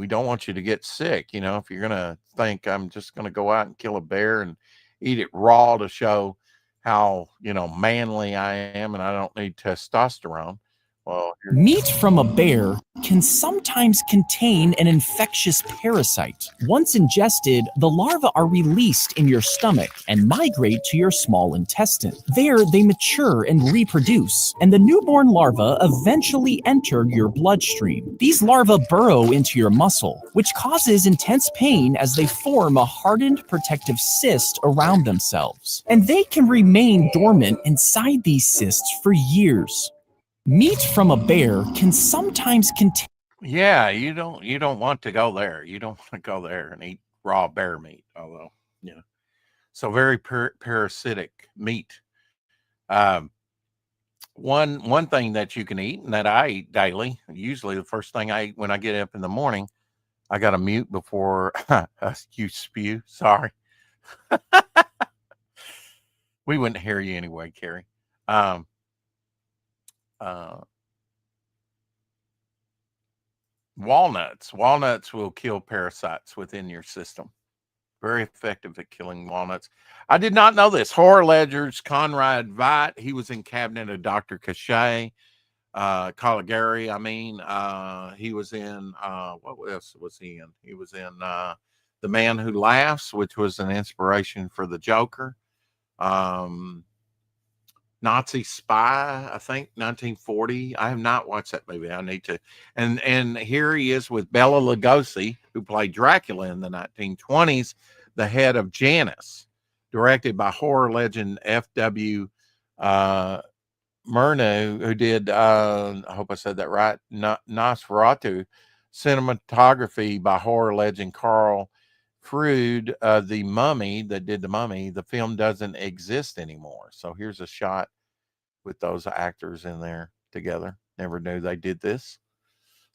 don't want you to get sick. If you're gonna think I'm just gonna go out and kill a bear and eat it raw to show how manly I am and I don't need testosterone. Well, Meat from a bear can sometimes contain an infectious parasite. Once ingested, the larvae are released in your stomach and migrate to your small intestine. There, they mature and reproduce, and the newborn larvae eventually enter your bloodstream. These larvae burrow into your muscle, which causes intense pain as they form a hardened protective cyst around themselves. And they can remain dormant inside these cysts for years. Meat from a bear can sometimes contain. Yeah, you don't want to go there. You don't want to go there and eat raw bear meat, although so very parasitic meat. One thing that you can eat and that I eat daily, usually the first thing I eat when I get up in the morning, I got to mute before you spew. Sorry, we wouldn't hear you anyway, Carrie. Walnuts will kill parasites within your system. Very effective at killing walnuts. I did not know this. Horror Ledger's Conrad Veidt, he was in Cabinet of Dr. Cachet, Caligari. He was in what else was he in? He was in The Man Who Laughs, which was an inspiration for the Joker. Nazi Spy, I think 1940. I have not watched that movie. I need to. And here he is with Bela Lugosi, who played Dracula in the 1920s, the head of Janus, directed by horror legend F.W. Murnau, who did I hope I said that right, Nosferatu. Cinematography by horror legend Carl Freud, The Mummy, that did The Mummy. The film doesn't exist anymore. So here's a shot with those actors in there together. Never knew they did this.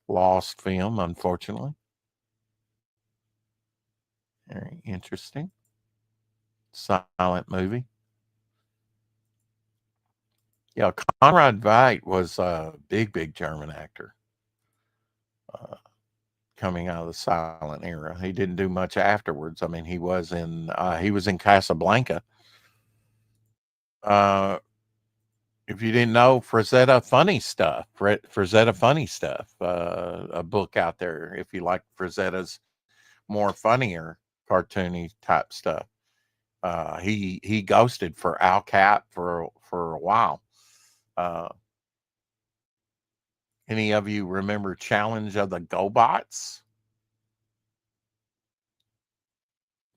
Lost film, unfortunately. Very interesting. Silent movie. Yeah, Conrad Veidt was a big German actor. Coming out of the silent era. He didn't do much afterwards. I mean, he was in Casablanca. If you didn't know, Frazetta Funny Stuff, a book out there if you like Frazetta's more funnier cartoony type stuff. He ghosted for Al Cap for a while. Any of you remember Challenge of the GoBots?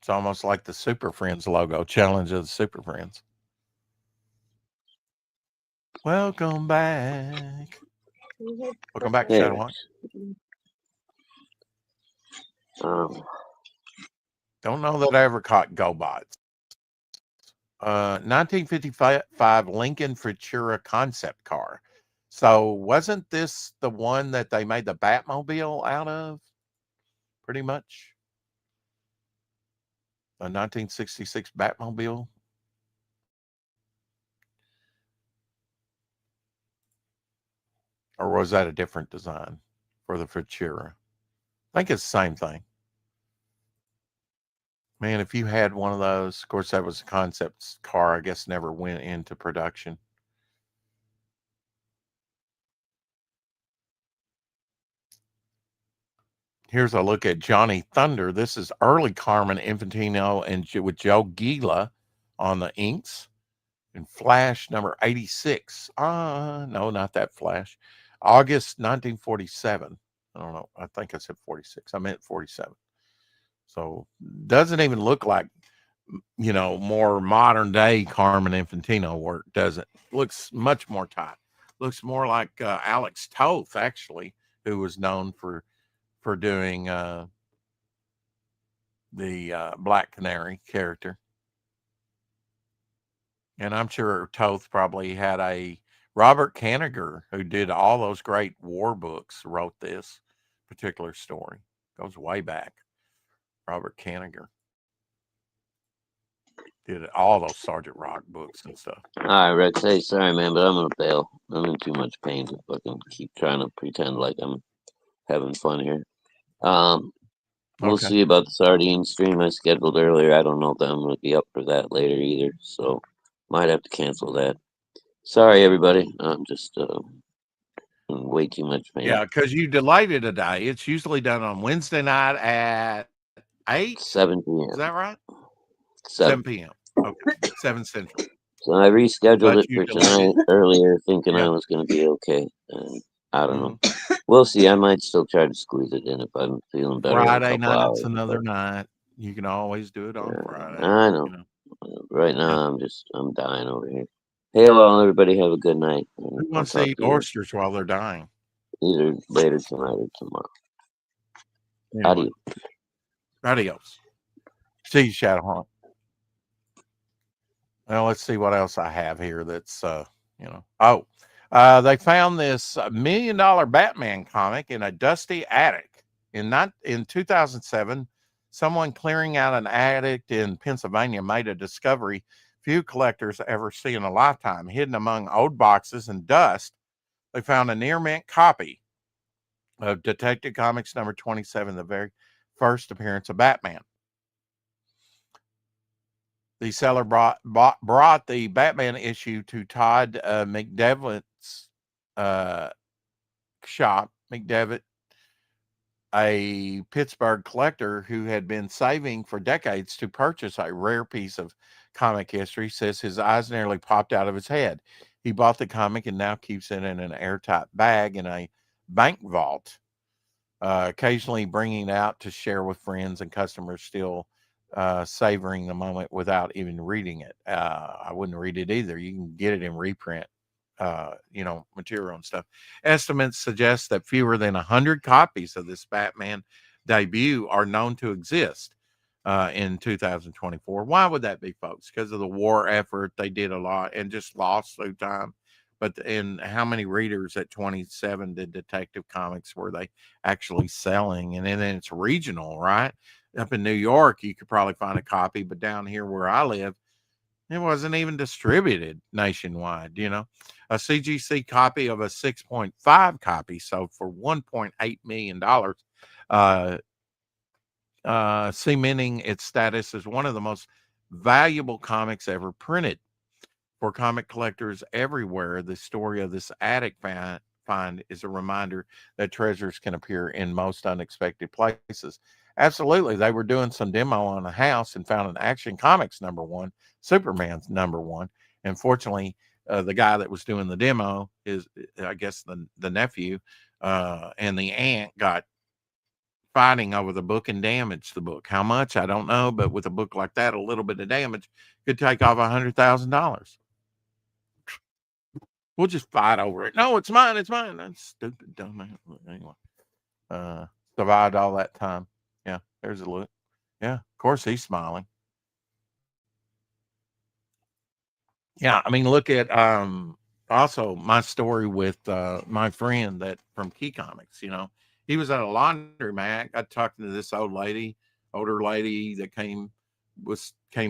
It's almost like the Super Friends logo, Challenge of the Super Friends. Welcome back. Welcome back, There. Shadowhawk. Don't know that I ever caught GoBots. 1955 Lincoln Futura concept car. So wasn't this the one that they made the Batmobile out of? Pretty much. A 1966 Batmobile. Or was that a different design for the Futura? I think it's the same thing. Man, if you had one of those, of course, that was a concept car, I guess never went into production. Here's a look at Johnny Thunder. This is early Carmen Infantino and with Joe Gila on the inks. And Flash number 86. No, not that Flash. August 1947. I don't know. I think I said 46. I meant 47. So doesn't even look like, more modern day Carmen Infantino work, does it? Looks much more tight. Looks more like Alex Toth, actually, who was known for doing the Black Canary character. And I'm sure Toth probably had a Robert Kanigher, who did all those great war books, wrote this particular story. Goes way back. Robert Kanigher did all those Sergeant Rock books and stuff. All right, Rex. Hey, sorry, man, but I'm gonna bail. I'm in too much pain to fucking keep trying to pretend like I'm having fun here. We'll Okay. see about the sardine stream I scheduled earlier. I don't know if I'm gonna be up for that later either, so might have to cancel that. Sorry, everybody. I'm just in way too much pain. Yeah, because you delayed it a day. It's usually done on Wednesday night at 8? 7 p.m. Is that right? 7 p.m. Okay. 7 Central. So I rescheduled But it you for delayed tonight earlier, thinking I Yeah. was going to be okay. And I don't know. We'll see. I might still try to squeeze it in if I'm feeling better. Friday in a couple night's hours, another but, night. You can always do it on Friday. I know. You know. Right now, I'm dying over here. Hey, well, everybody have a good night. Who wants to eat oysters while they're dying? Either later tonight or tomorrow. Anyway. Adios. See you, Shadowhawk. Well, let's see what else I have here that's, they found this $1 million Batman comic in a dusty attic. In 2007, someone clearing out an attic in Pennsylvania made a discovery few collectors ever see in a lifetime. Hidden among old boxes and dust, they found a near mint copy of Detective Comics number 27, the very first appearance of Batman. The seller brought the Batman issue to Todd McDevitt's shop. McDevitt, a Pittsburgh collector who had been saving for decades to purchase a rare piece of comic history, says his eyes nearly popped out of his head. He bought the comic and now keeps it in an airtight bag in a bank vault, occasionally bringing it out to share with friends and customers, still savoring the moment without even reading it. I wouldn't read it either. You can get it in reprint, material and stuff. Estimates suggest that fewer than 100 copies of this Batman debut are known to exist in 2024. Why would that be, folks? Because of the war effort. They did a lot and just lost through time. But in how many readers at 27 did Detective Comics were they actually selling? And then it's regional, right? Up in New York, you could probably find a copy, but down here where I live, it wasn't even distributed nationwide. A CGC copy of a 6.5 copy sold for $1.8 million, cementing its status as one of the most valuable comics ever printed. For comic collectors everywhere, the story of this attic find is a reminder that treasures can appear in most unexpected places. Absolutely. They were doing some demo on a house and found an Action Comics #1, Superman's #1. And fortunately, the guy that was doing the demo is, I guess, the nephew, and the aunt got fighting over the book and damage the book. How much? I don't know. But with a book like that, a little bit of damage could take off $100,000. We'll just fight over it. No, it's mine. It's mine. That's stupid, dumb. Anyway, survived all that time. Yeah, there's a look. Yeah, of course he's smiling. Yeah, I mean, look at also my story with my friend that from Key Comics. You know, he was at a laundromat. I talked to this older lady that came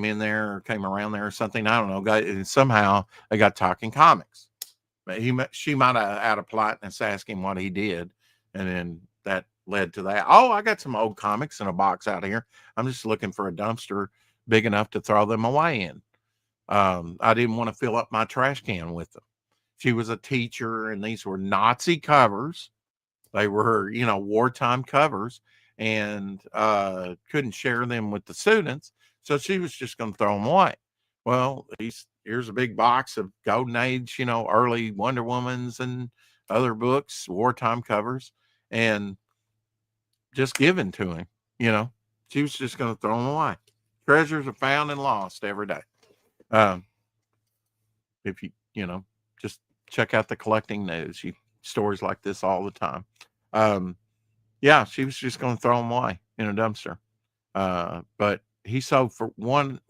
in there or came around there or something. I don't know. And somehow they got talking comics. But she might have out of politeness asked him what he did, and then that led to that. Oh, I got some old comics in a box out here. I'm just looking for a dumpster big enough to throw them away in. I didn't want to fill up my trash can with them. She was a teacher, and these were Nazi covers. They were, you know, wartime covers, and couldn't share them with the students. So she was just going to throw them away. Well, here's a big box of Golden Age, you know, early Wonder Womans and other books, wartime covers, and just given to him, you know. She was just going to throw them away. Treasures are found and lost every day. If you know, just check out the collecting news. Stories like this all the time. Yeah, she was just going to throw them away in a dumpster. But he sold for one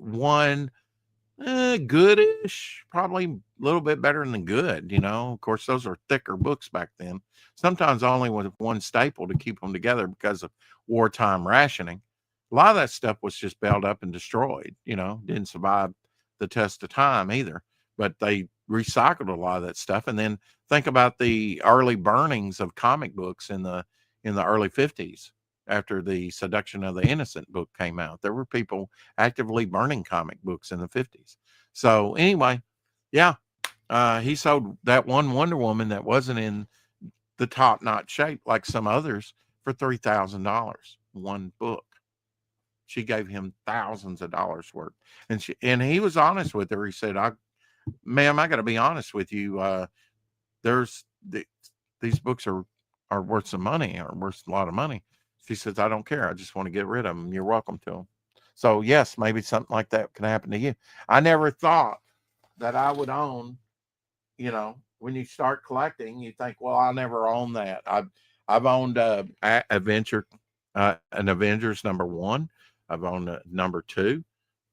goodish, probably a little bit better than good. You know, of course, those are thicker books back then. Sometimes only with one staple to keep them together because of wartime rationing. A lot of that stuff was just bailed up and destroyed. You know, didn't survive the test of time either, but they recycled a lot of that stuff. And then think about the early burnings of comic books in the early 50s after the Seduction of the Innocent book came out. There were people actively burning comic books in the 50s. So anyway, yeah, he sold that one Wonder Woman that wasn't in the top-notch shape like some others for $3,000, one book. She gave him thousands of dollars worth. And he was honest with her. He said, ma'am, I got to be honest with you. These books are worth some money, are worth a lot of money. She says, I don't care. I just want to get rid of them. You're welcome to them. So yes, maybe something like that can happen to you. I never thought that I would own, you know, when you start collecting, you think, well, I'll never own that. I've owned an Avengers #1. I've owned number 2.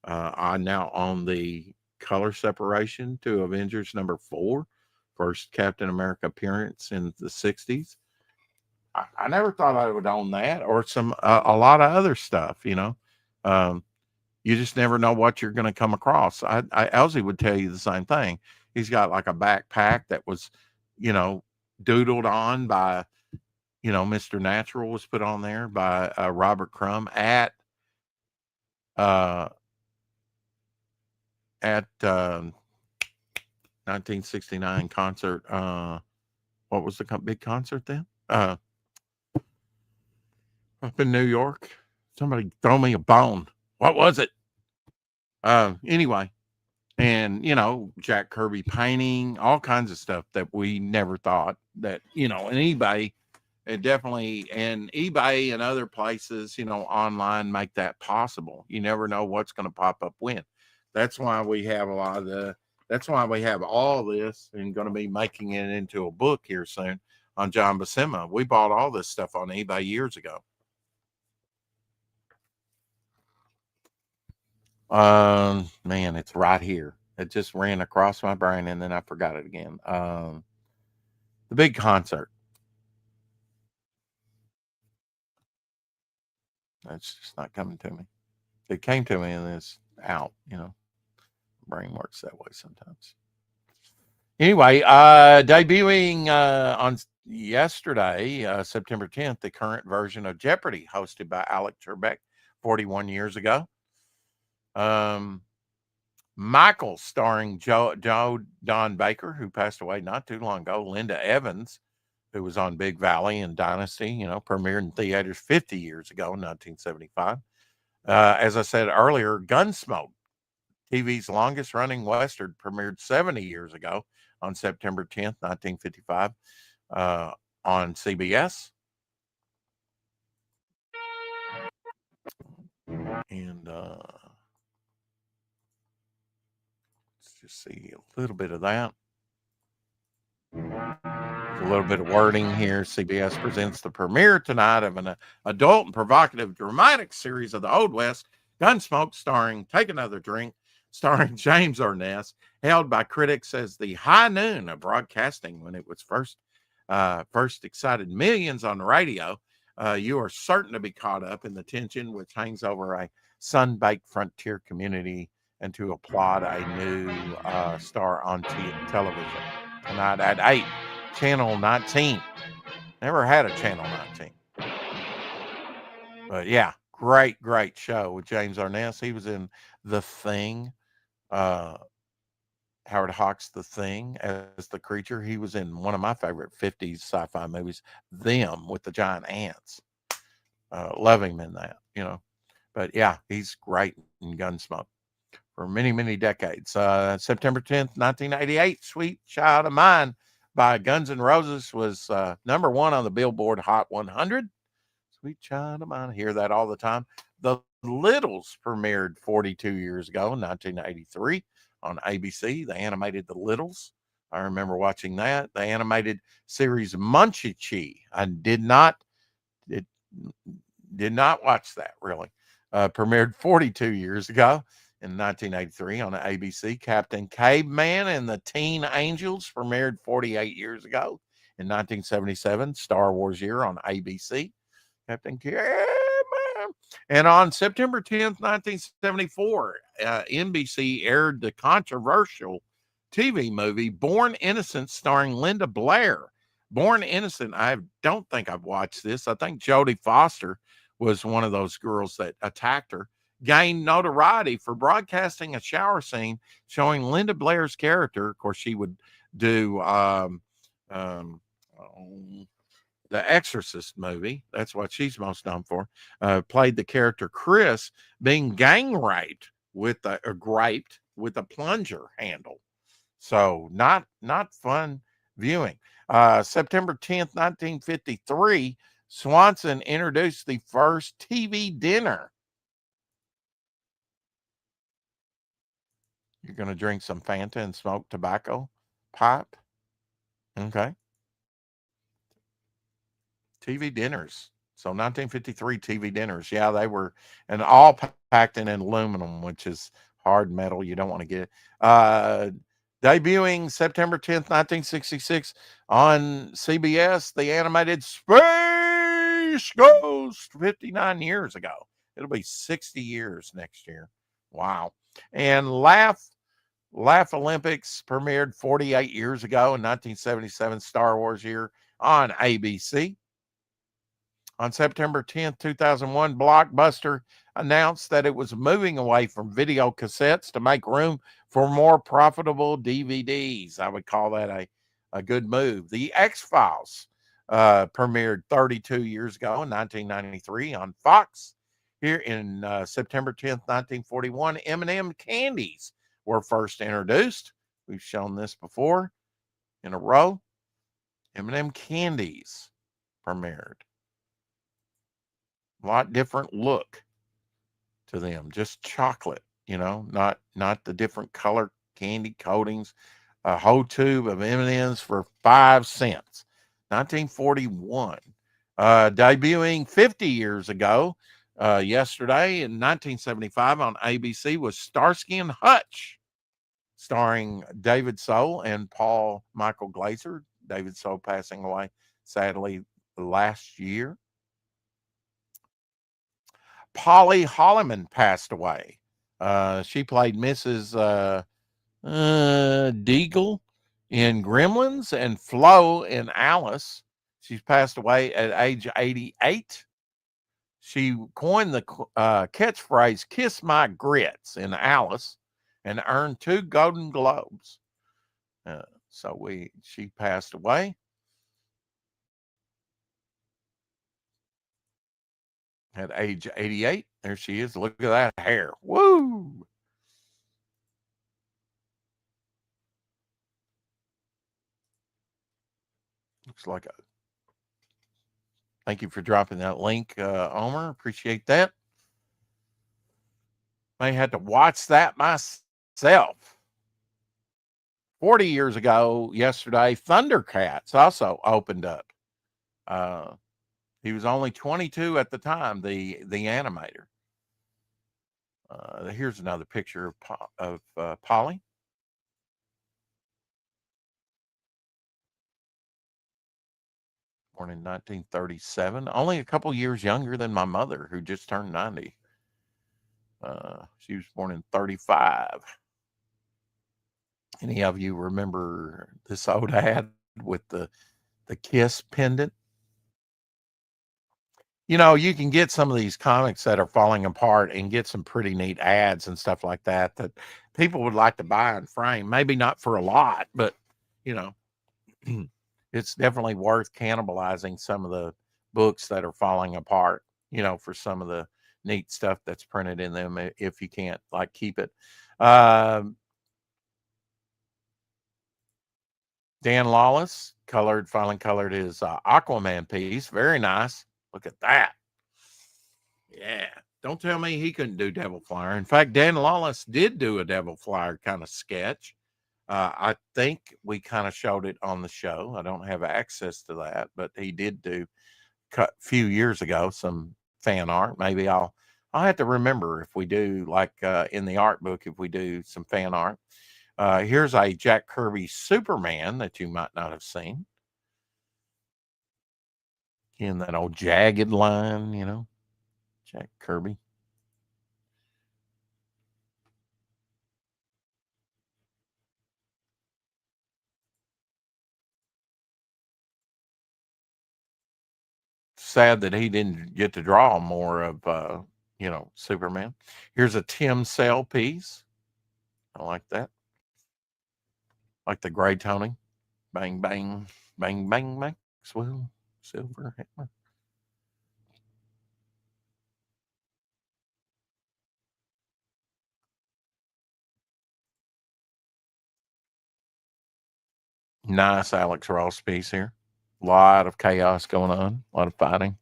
I now own the color separation to Avengers #4, first Captain America appearance in the 60s. I never thought I would own that or a lot of other stuff, you know. You just never know what you're going to come across. Elsie would tell you the same thing. He's got like a backpack that was, you know, doodled on by, you know, Mr. Natural was put on there by Robert Crumb at 1969 concert. What was the big concert then? Up in New York. Somebody throw me a bone. What was it? Anyway, and you know, Jack Kirby painting, all kinds of stuff that we never thought that, you know, and eBay, and definitely, and eBay and other places, you know, online make that possible. You never know what's going to pop up when. That's why we have that's why we have all this and going to be making it into a book here soon on John Buscema. We bought all this stuff on eBay years ago. Man, it's right here. It just ran across my brain and then I forgot it again. The big concert. That's just not coming to me. It came to me and it's out, you know. Brain works that way sometimes. Anyway, debuting on yesterday, September 10th, the current version of Jeopardy, hosted by Alec Trebek 41 years ago. Michael, starring Joe Don Baker, who passed away not too long ago. Linda Evans, who was on Big Valley and Dynasty, you know, premiered in theaters 50 years ago, 1975. As I said earlier, Gunsmoke, TV's longest running Western, premiered 70 years ago on September 10th, 1955, on CBS. And let's just see a little bit of that. A little bit of wording here. CBS presents the premiere tonight of an adult and provocative dramatic series of the Old West, Gunsmoke, starring Take Another Drink, starring James Arness, hailed by critics as the high noon of broadcasting when it was first excited millions on the radio. You are certain to be caught up in the tension which hangs over a sun-baked frontier community and to applaud a new star on television tonight at 8. Channel 19. Never had a Channel 19. But yeah, great show with James Arness. He was in The Thing. Howard Hawks' The Thing as the creature. He was in one of my favorite 50s sci-fi movies, Them, with the giant ants. Love him in that, you know. But yeah, he's great in Gunsmoke for many, many decades. September 10th, 1988, Sweet Child of Mine by Guns N' Roses was number 1 on the Billboard Hot 100. Sweet Child of Mine. I hear that all the time. The Littles premiered 42 years ago, 1983, on ABC. They animated The Littles. I remember watching that. The animated series Munchie. I did not watch that, really. Premiered 42 years ago in 1983 on ABC. Captain Caveman and the Teen Angels premiered 48 years ago in 1977. Star Wars year on ABC. Captain Caveman. And on September 10th, 1974, NBC aired the controversial TV movie Born Innocent starring Linda Blair. Born Innocent, I don't think I've watched this. I think Jodie Foster was one of those girls that attacked her. Gained notoriety for broadcasting a shower scene showing Linda Blair's character. Of course, she would do the Exorcist movie. That's what she's most known for. Played the character Chris being gang raped with a plunger handle. So not fun viewing. September 10th, 1953, Swanson introduced the first TV dinner. You're going to drink some Fanta and smoke tobacco pipe? Okay. TV dinners. So 1953 TV dinners. Yeah, they were, and all packed in aluminum, which is hard metal. You don't want to get it. Debuting September 10th, 1966 on CBS, the animated Space Ghost 59 years ago. It'll be 60 years next year. Wow. And Laugh Olympics premiered 48 years ago in 1977, Star Wars year on ABC. On September 10th, 2001, Blockbuster announced that it was moving away from video cassettes to make room for more profitable DVDs. I would call that a good move. The X-Files premiered 32 years ago in 1993 on Fox. Here in September 10th, 1941, M&M candies were first introduced. We've shown this before in a row. M&M candies premiered. A lot different look to them, just chocolate, you know, not the different color candy coatings. A whole tube of M&Ms for 5 cents. 1941. Debuting 50 years ago, yesterday in 1975 on ABC was Starsky and Hutch, starring David Soul and Paul Michael Glaser. David Soul passing away, sadly, last year. Polly Holloman passed away. She played Mrs. Deagle in Gremlins and Flo in Alice. She's passed away at age 88. She coined the catchphrase "Kiss My Grits" in Alice and earned 2 Golden Globes. She passed away at age 88. There she is. Look at that hair. Woo! Looks like a. Thank you for dropping that link, Omer. Appreciate that. May had to watch that myself. 40 years ago, yesterday, Thundercats also opened up. He was only 22 at the time, the animator. Here's another picture of Polly. Born in 1937, only a couple years younger than my mother, who just turned 90. She was born in 35. Any of you remember this old ad with the Kiss pendant? You know, you can get some of these comics that are falling apart and get some pretty neat ads and stuff like that that people would like to buy and frame. Maybe not for a lot, but, you know, it's definitely worth cannibalizing some of the books that are falling apart, you know, for some of the neat stuff that's printed in them if you can't, like, keep it. Dan Lawless finally colored his Aquaman piece. Very nice. Look at that. Yeah. Don't tell me he couldn't do Devil Flyer. In fact, Dan Lawless did do a Devil Flyer kind of sketch. I think we kind of showed it on the show. I don't have access to that, but he did do a few years ago some fan art. Maybe I'll have to remember if we do, like in the art book, if we do some fan art. Here's a Jack Kirby Superman that you might not have seen. In that old jagged line, you know, Jack Kirby. Sad that he didn't get to draw more of, you know, Superman. Here's a Tim Sale piece. I like that. Like the gray toning. Bang, bang, bang, bang, Maxwell Silver Hammer. Nice Alex Ross piece here. A lot of chaos going on. A lot of fighting.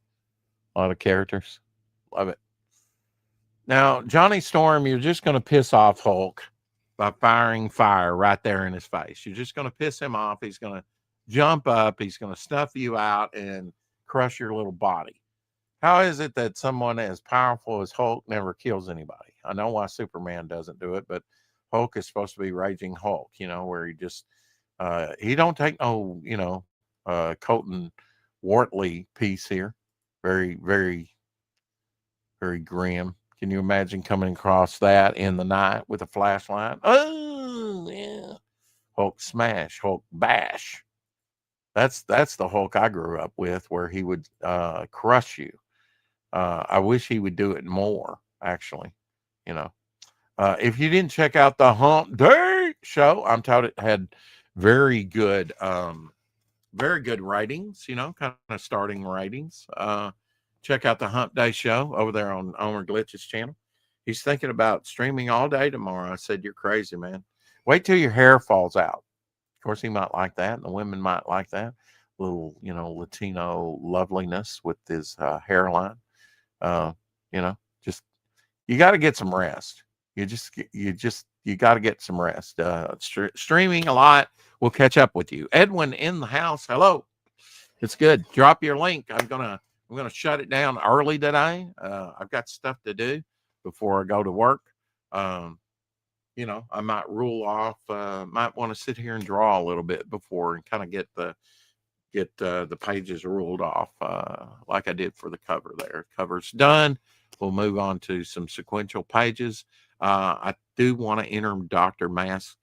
A lot of characters. Love it. Now, Johnny Storm, you're just going to piss off Hulk by firing fire right there in his face. You're just going to piss him off. He's going to jump up. He's going to snuff you out and crush your little body. How is it that someone as powerful as Hulk never kills anybody? I know why Superman doesn't do it, but Hulk is supposed to be Raging Hulk, you know, where he just, he don't take no, you know, Colton Wortley piece here. Very, very, very grim. Can you imagine coming across that in the night with a flashlight? Oh, yeah. Hulk smash, Hulk bash. That's the Hulk I grew up with, where he would crush you. I wish he would do it more, actually. You know, if you didn't check out the Hump Day show, I'm told it had very good ratings, you know, kind of starting ratings. Check out the Hump Day show over there on Omer Glitch's channel. He's thinking about streaming all day tomorrow. I said, you're crazy, man. Wait till your hair falls out. Of course, he might like that, and the women might like that. Little, you know, Latino loveliness with his hairline. You know, just, you got to get some rest. You got to get some rest. Streaming a lot will catch up with you. Edwin in the house. Hello. It's good. Drop your link. I'm gonna shut it down early today. I've got stuff to do before I go to work. You know, I might rule off. Might want to sit here and draw a little bit before and kind of get the pages ruled off, like I did for the cover there. Cover's done. We'll move on to some sequential pages. I do want to enter Dr. Mask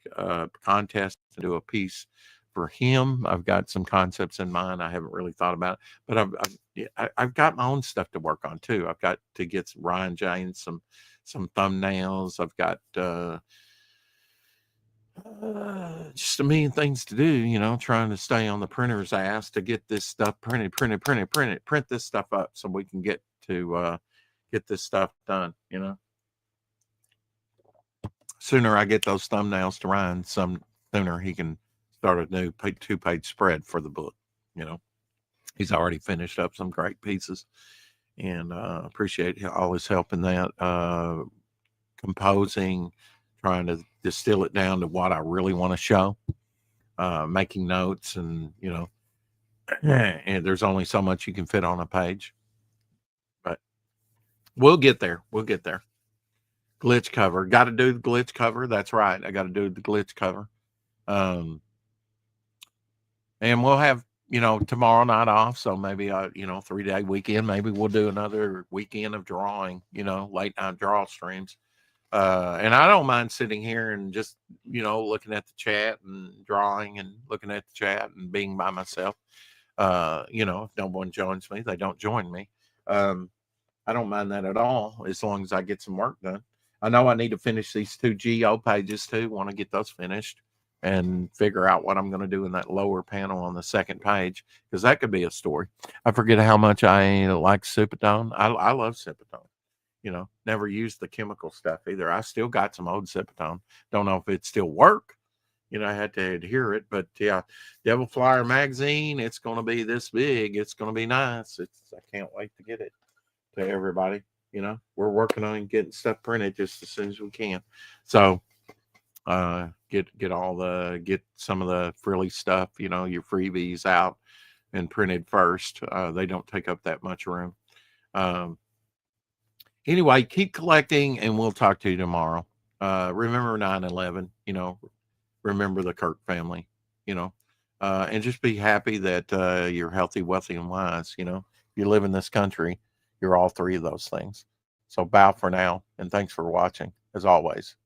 contest to do a piece for him. I've got some concepts in mind. I haven't really thought about it, but I've got my own stuff to work on too. I've got to get Ryan James some thumbnails. I've got just a million things to do, you know, trying to stay on the printer's ass to get this stuff printed, print this stuff up so we can get this stuff done, you know. Sooner I get those thumbnails to Ryan, sooner he can start a new 2-page spread for the book, you know. He's already finished up some great pieces, and appreciate all his help in that. composing, trying to distill it down to what I really want to show, making notes, and and there's only so much you can fit on a page, but we'll get there. We'll get there. Glitch cover. Got to do the glitch cover. That's right. I got to do the glitch cover. And we'll have, tomorrow night off. So maybe, 3-day weekend, maybe we'll do another weekend of drawing, late night draw streams. And I don't mind sitting here and just, looking at the chat and drawing and looking at the chat and being by myself. If no one joins me, they don't join me. I don't mind that at all, as long as I get some work done. I know I need to finish these 2 GO pages too. Want to get those finished and figure out what I'm going to do in that lower panel on the second page, because that could be a story. I forget how much I like Cipitone. I love Cipitone. Never used the chemical stuff either. I still got some old Cipitone. Don't know if it still work. I had to adhere it, but yeah, Devil Flyer magazine, it's going to be this big. It's going to be nice. I can't wait to get it to everybody. We're working on getting stuff printed just as soon as we can. So, get some of the frilly stuff, your freebies out and printed first. They don't take up that much room. Anyway, keep collecting, and we'll talk to you tomorrow. Remember 9/11, remember the Kirk family, and just be happy that you're healthy, wealthy, and wise. If you live in this country, you're all 3 of those things. So bow for now, and thanks for watching, as always.